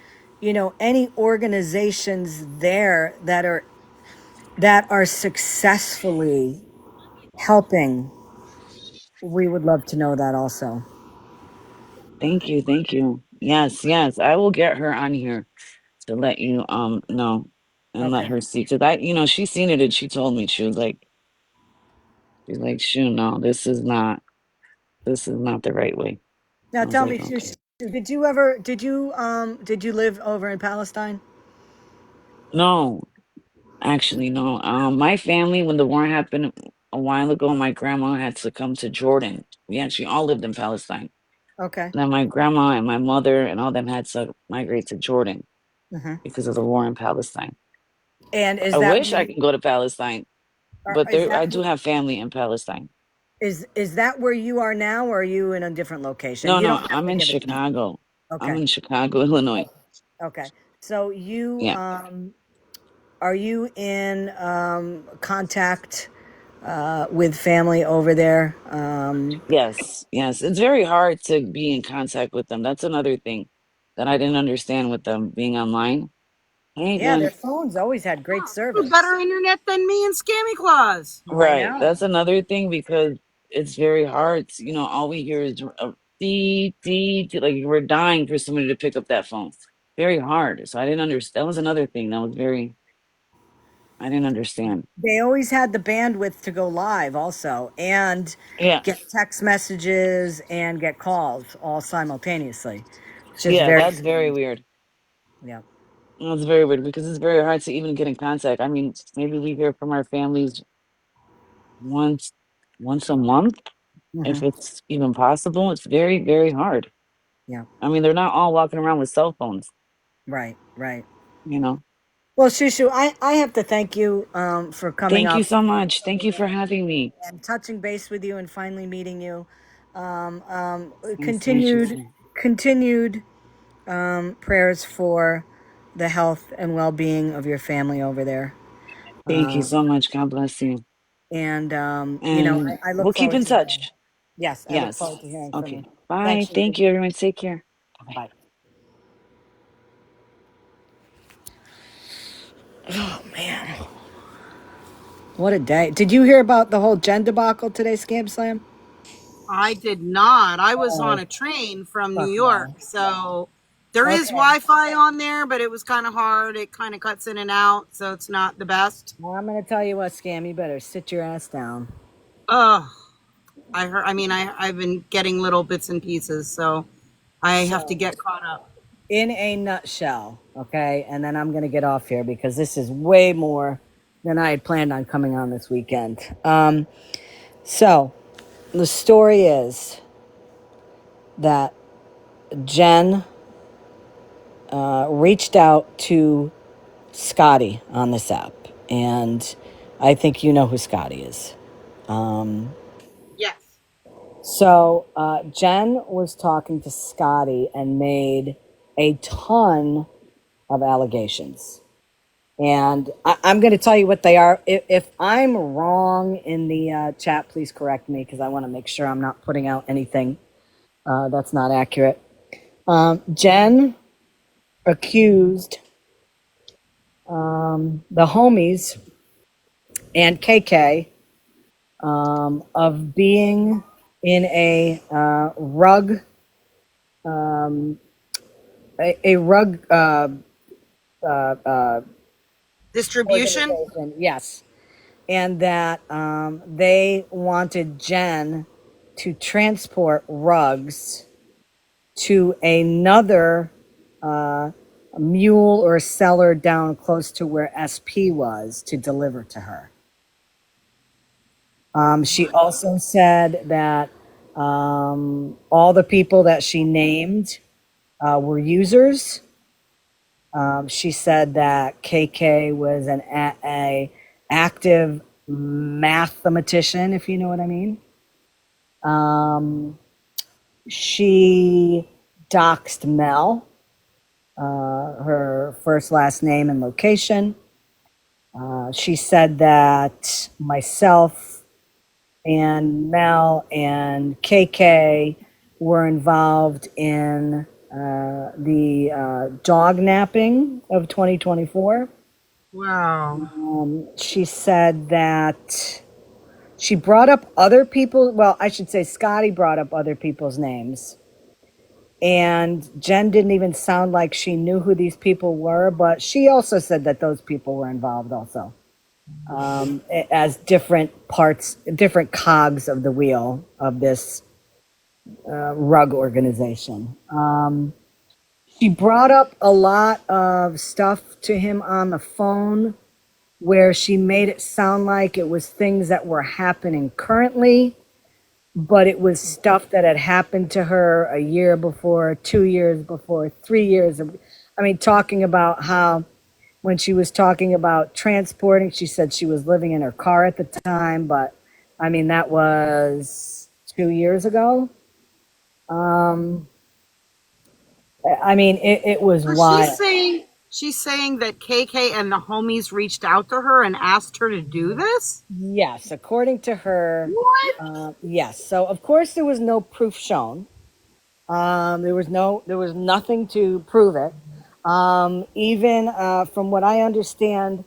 any organizations there that are successfully helping, we would love to know that also. Thank you. Thank you. Yes, yes. I will get her on here to let you know and let Okay. her see. Cause she's seen it and she told me she's like, shoot, no, this is not the right way. Now I was tell like, me, okay. did you live over in Palestine? No, actually, no. My family, when the war happened a while ago, my grandma had to come to Jordan. We actually all lived in Palestine. Okay. And then my grandma and my mother and all them had to migrate to Jordan Hmm. because of the war in Palestine. And I wish I could go to Palestine, but is I do have family in Palestine. that where you are now, or are you in a different location? No, You no, don't have I'm to in give it to me. Chicago. I'm Okay. in Chicago, Illinois. Okay. So Yeah. are you in contact with family over there? Yes, yes. It's very hard to be in contact with them. That's another thing that I didn't understand with them being online. Hey Yeah, their again. phones always had great Better service. internet than me and Scammyclaus. I Right. know. That's another thing because it's very hard. All we hear is a dee, dee, dee, like we're dying for somebody to pick up that phone. Very hard. So I didn't understand. That was another thing that was I didn't understand. They always had the bandwidth to go live also, and Yeah. get text messages and get calls all simultaneously. It's just Yeah, very that's very strange. weird. Yeah. That's very weird because it's very hard to even get in contact. I mean, maybe we hear from our families once once a month, if Hmm. it's even possible. It's very, very hard. Yeah. I mean, they're not all walking around with cell phones, Right. Right. you know. Well, Shushu, I have to thank you for coming Thank you up so much. Thank you for having me. and touching base with you and finally meeting you. Nice to meet you Continued too. continued prayers for the health and well-being of your family over there. Thank you Uh, so much. God bless you. and And I look we'll keep forward in to hearing. touch. Yes, I look Yes. forward to hearing from you. Okay. Bye. Thanks, Thank Shushu. you, everyone. Take care. Bye. Bye. Oh man, what a day! Did you hear about the whole Jen debacle today, Scam Slam? I did not. I was on Oh, a train from New fuck York, no. so there is Okay. Wi-Fi on there, but it was kind of hard. It kind of cuts in and out, so it's not the best. Well, I'm gonna tell you what, Scam. You better sit your ass down. Ugh. I heard. I mean, I've been getting little bits and pieces, so I have to get caught up. In a nutshell, okay, and then I'm going to get off here because this is way more than I had planned on coming on this weekend. So the story is that Jen reached out to Scotty on this app, and I think you know who Scotty is. Yes. So Jen was talking to Scotty and made a ton of allegations. And I'm going to tell you what they are. If I'm wrong in the chat, please correct me because I want to make sure I'm not putting out anything that's not accurate. Jen accused the homies and KK of being in a rug, a rug Distribution? organization. Yes. And that they wanted Jen to transport rugs to another mule or seller down close to where SP was to deliver to her. She also said that all the people that she named were users. She said that KK was a active mathematician, if you know what I mean. She doxed Mel, her first, last name, and location. She said that myself and Mel and KK were involved in the dog napping of 2024. Wow. She said that she brought up other people. Well, I should say Scotty brought up other people's names. And Jen didn't even sound like she knew who these people were, but she also said that those people were involved also, as different parts, different cogs of the wheel of this rug organization. She brought up a lot of stuff to him on the phone where she made it sound like it was things that were happening currently, but it was stuff that had happened to her a year before, 2 years before, 3 years. I mean, talking about how when she was talking about transporting, she said she was living in her car at the time, but I mean, that was 2 years ago. I mean, it was So wild. she's saying that KK and the homies reached out to her and asked her to do this? Yes, according to her. What? Yes. So of course there was no proof shown. There was nothing to prove it. Even from what I understand,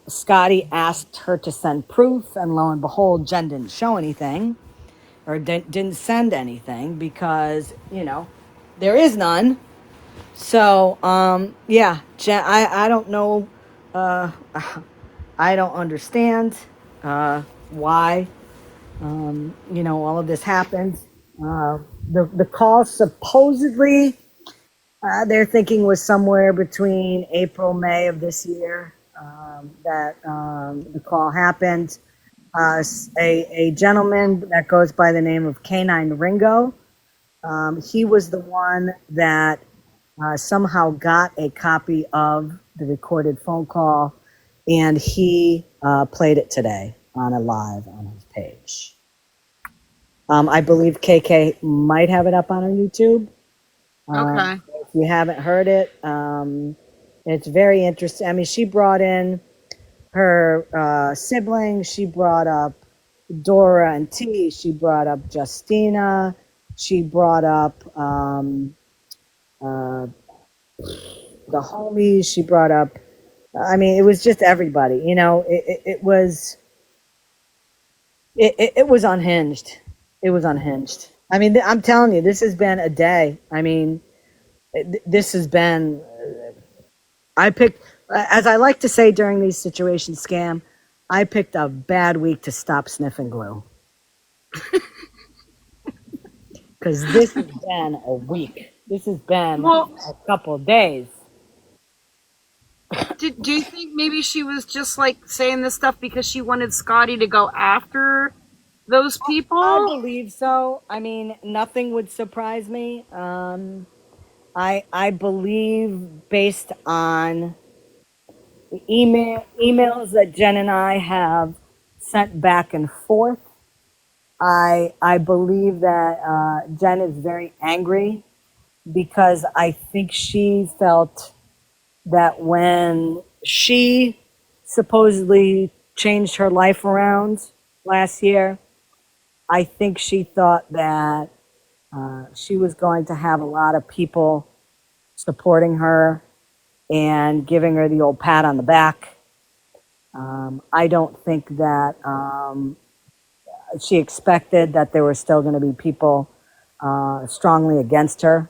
Scotty asked her to send proof, and lo and behold, Jen didn't show anything or didn't send anything because there is none. So yeah, Jen, I don't know. Uh, I don't understand why all of this happened. The call supposedly they're thinking was somewhere between April, May of this year that the call happened. A gentleman that goes by the name of Canine Ringo, he was the one that somehow got a copy of the recorded phone call, and he played it today on a live on his page. I believe KK might have it up on her YouTube. Okay. If you haven't heard it, it's very interesting. I mean, she brought in her siblings. She brought up Dora and T. She brought up Justina. She brought up the homies. She brought up. I mean, it was just everybody. It was. It was unhinged. It was unhinged. I mean, I'm telling you, this has been a day. I mean, this has been. I picked, as I like to say during these situations, Scam, I picked a bad week to stop sniffing glue. because this has been a week. This has been Well, a couple of days. do you think maybe she was just like saying this stuff because she wanted Scotty to go after those I people? believe so. I mean, nothing would surprise me. I believe based on the emails that Jen and I have sent back and forth. I believe that Jen is very angry because I think she felt that when she supposedly changed her life around last year, I think she thought that she was going to have a lot of people supporting her and giving her the old pat on the back. I don't think that she expected that there were still going to be people strongly against her.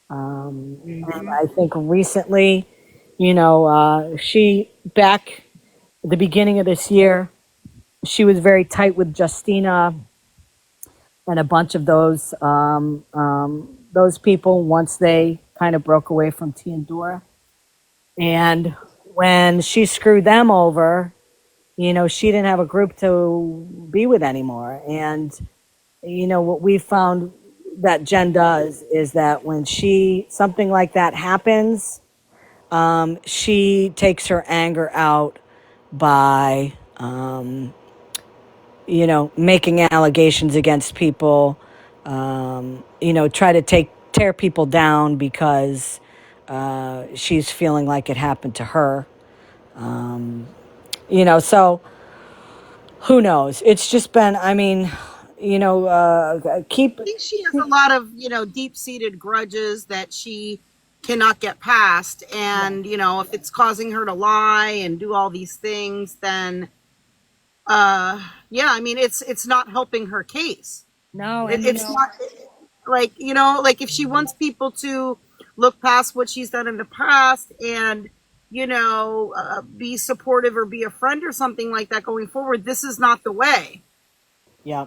And I think recently, she back at the beginning of this year, she was very tight with Justina and a bunch of those people once they kind of broke away from T and Dora. And when she screwed them over, she didn't have a group to be with anymore. And what we found that Jen does is that when something like that happens, she takes her anger out by making allegations against people, try to tear people down because she's feeling like it happened to her. So who knows? It's just been, I mean, keep. I think she has a lot of, deep seated grudges that she cannot get past. And, if it's causing her to lie and do all these things, then, yeah, I mean, it's not helping her case. No, and It's not like, like if she wants people to look past what she's done in the past and, be supportive or be a friend or something like that going forward, this is not the way. yeah.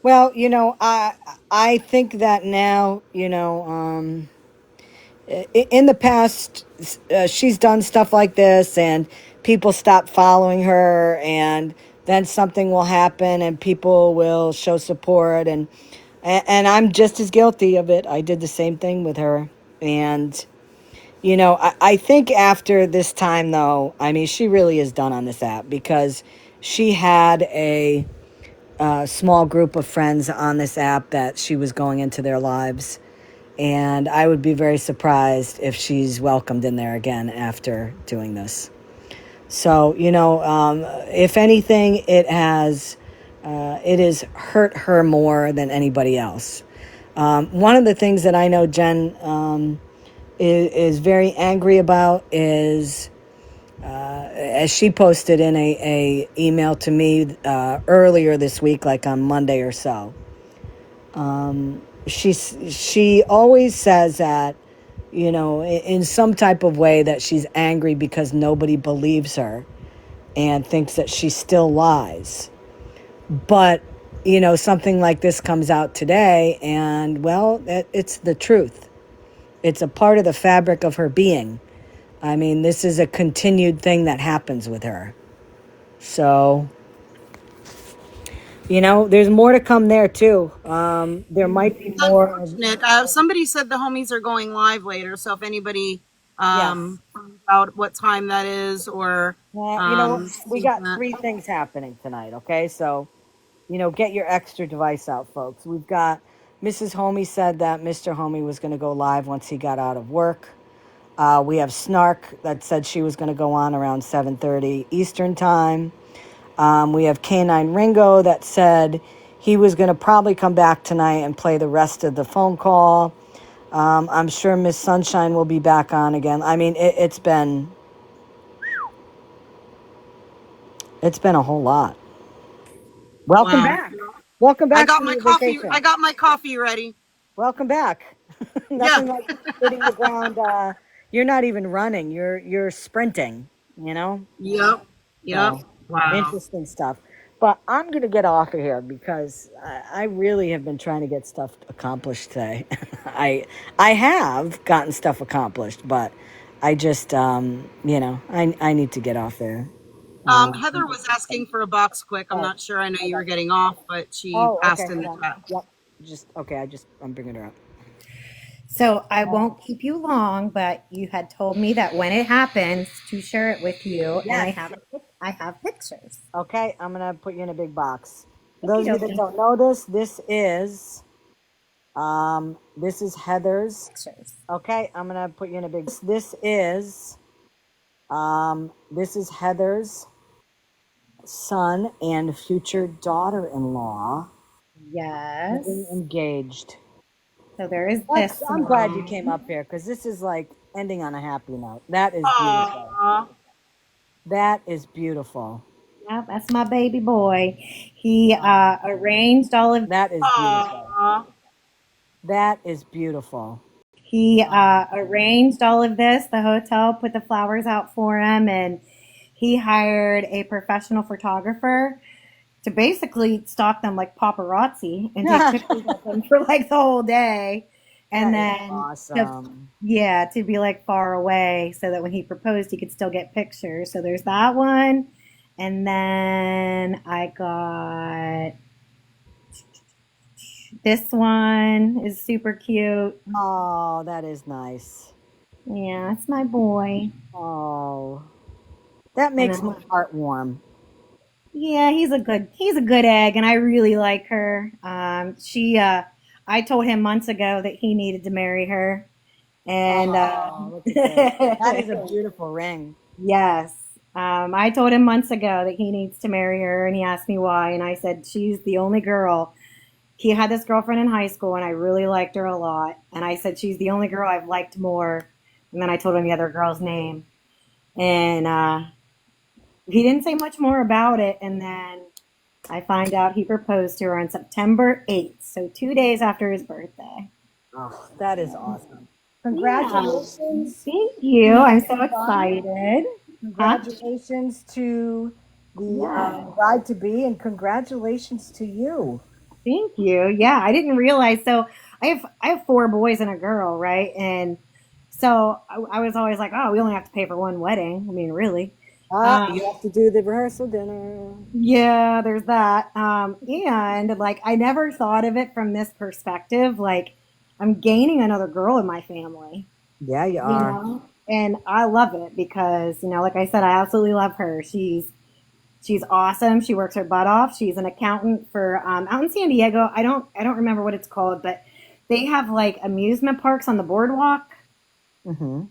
Well, I think that now, in the past, she's done stuff like this, and people stop following her, and then something will happen, and people will show support, and I'm just as guilty of it. I did the same thing with her, and I think after this time, though, I mean, she really is done on this app because she had a small group of friends on this app that she was going into their lives. And I would be very surprised if she's welcomed in there again after doing this. So, if anything, it has hurt her more than anybody else. One of the things that I know Jen is very angry about is, as she posted in a email to me earlier this week, like on Monday or so. She always says that, in some type of way that she's angry because nobody believes her and thinks that she still lies. But, something like this comes out today and, well, it's the truth. It's a part of the fabric of her being. I mean, this is a continued thing that happens with her. So, there's more to come there too. There might be It's more. unfortunate. Somebody said the homies are going live later, so if anybody Yes. finds out what time that is or Well, you know what? We sees got that. 3 things happening tonight. Okay, so get your extra device out, folks. We've got Mrs. Homie said that Mr. Homie was going to go live once he got out of work. We have Snark that said she was going to go on around 7:30 Eastern time. We have Canine Ringo that said he was going to probably come back tonight and play the rest of the phone call. I'm sure Miss Sunshine will be back on again. I mean, it's been a whole lot. Welcome Wow. back. Welcome I back got from my your coffee. vacation. I got my coffee ready. Welcome back. Yeah. Nothing like hitting the ground. You're not even running. You're sprinting. Yep. Yep. So Wow. interesting stuff. But I'm going to get off of here because I really have been trying to get stuff accomplished today. I have gotten stuff accomplished, but I just, I need to get off there. Heather was asking for a box quick. I'm not sure. I know you were getting off, but she Oh, okay. asked in the Hold on. chat. Yep. I'm bringing her up. So I won't keep you long, but you had told me that when it happens to share it with you, and Yes. I have pictures. Okay, I'm going to put you in a big box. For Okey those of you that dokey. don't know this, this is Heather's. Pictures. Okay, I'm going to put you in a big, this is Heather's son and future daughter-in-law Yes. getting engaged. So there is this I'm glad you one. came up here because this is like ending on a happy note. That is beautiful. Aww. That is beautiful. Yeah, that's my baby boy. He arranged all of That is beautiful. Aww. That is beautiful. He arranged all of this. The hotel put the flowers out for him, and he hired a professional photographer to basically stalk them like paparazzi and take pictures of them for like the whole day. And That is then, awesome. yeah, to be like far away so that when he proposed, he could still get pictures. So there's that one. And then I got this one is super cute. Oh, that is nice. Yeah, it's my boy. Oh, that makes my heart warm. Yeah, he's a good egg, and I really like her. I told him months ago that he needed to marry her, and Look at this. That is a beautiful ring. yes, I told him months ago that he needs to marry her, and he asked me why, and I said she's the only girl. He had this girlfriend in high school, and I really liked her a lot, and I said she's the only girl I've liked more, and then I told him the other girl's name, and he didn't say much more about it, and then I find out he proposed to her on September 8th, so 2 days after his birthday. Oh, that is awesome. Yeah. Congratulations. Thank you. I'm so excited. Congratulations to the bride to be, and congratulations to you. Thank you. Yeah, I didn't realize. So I have four boys and a girl, right? And so I was always like, oh, we only have to pay for one wedding. I mean, really? You have to do the rehearsal dinner. Yeah, there's that. And like, I never thought of it from this perspective. Like, I'm gaining another girl in my family. Yeah, you You are. know, and I love it because like I said, I absolutely love her. She's awesome. She works her butt off. She's an accountant for out in San Diego. I don't remember what it's called, but they have like amusement parks on the boardwalk, Mm-hmm.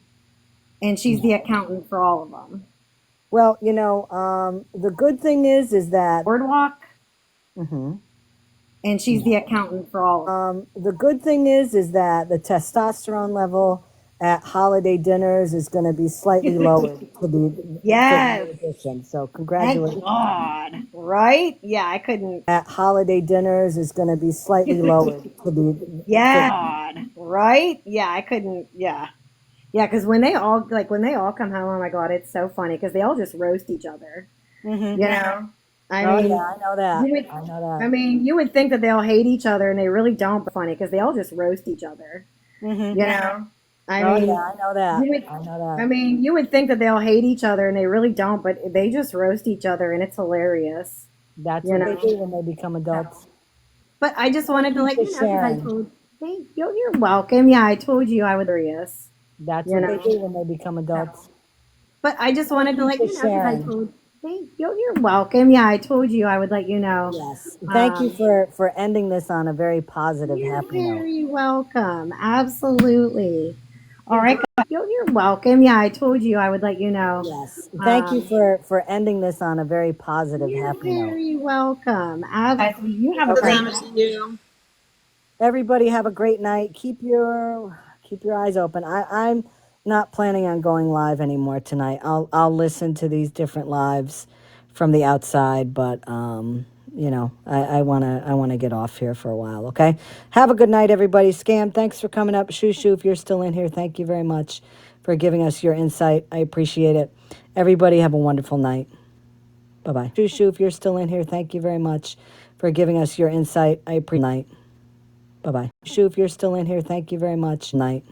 and she's the accountant for all of them. Well, the good thing is that Boardwalk, mm-hmm. and she's the accountant for all of them. The good thing is that the testosterone level at holiday dinners is going to be slightly lowered to the Yes. addition. So Thank congratulations. God. Right? Yeah, I couldn't. At holiday dinners is going to be slightly lowered to the Yeah. Right? Yeah, I couldn't. Yeah. Yeah, because when they all come home, oh my God, it's so funny because they all just roast each other. Mm-hmm. I Oh mean, yeah, I know that. you would, I know that. I mean, you would think that they all hate each other, and they really don't. But funny because they all just roast each other. Mm-hmm. I Oh mean, yeah, I know that. you would, I know that. I mean, you would think that they all hate each other, and they really don't. But they just roast each other, and it's hilarious. That's what they do when they become adults. But I just wanted to let you know because I sharing. told. Thank you. You're welcome. Yeah, I told you I would be curious. That's what they do when they become adults. But I just wanted to let you know because I sharing. told. Thank you. You're welcome. Yeah, I told you I would let you know. Yes. Thank you for ending this on a very positive, You're happy note. very welcome. Absolutely. All right. You're welcome. Yeah, I told you I would let you know. Yes. Thank you for ending this on a very positive, happy note. Very welcome. Absolutely. You have a great night. Everybody have a great night. Keep your eyes open. I'm not planning on going live anymore tonight. I'll listen to these different lives from the outside, but I wanna get off here for a while. Okay. Have a good night, everybody. Scam, thanks for coming up. Shoo, if you're still in here, thank you very much for giving us your insight. I appreciate it. Everybody have a wonderful night. Bye-bye. Shushu, if you're still in here, thank you very much for giving us your insight. I appreciate night. Bye-bye. Shushu, if you're still in here, thank you very much. Night.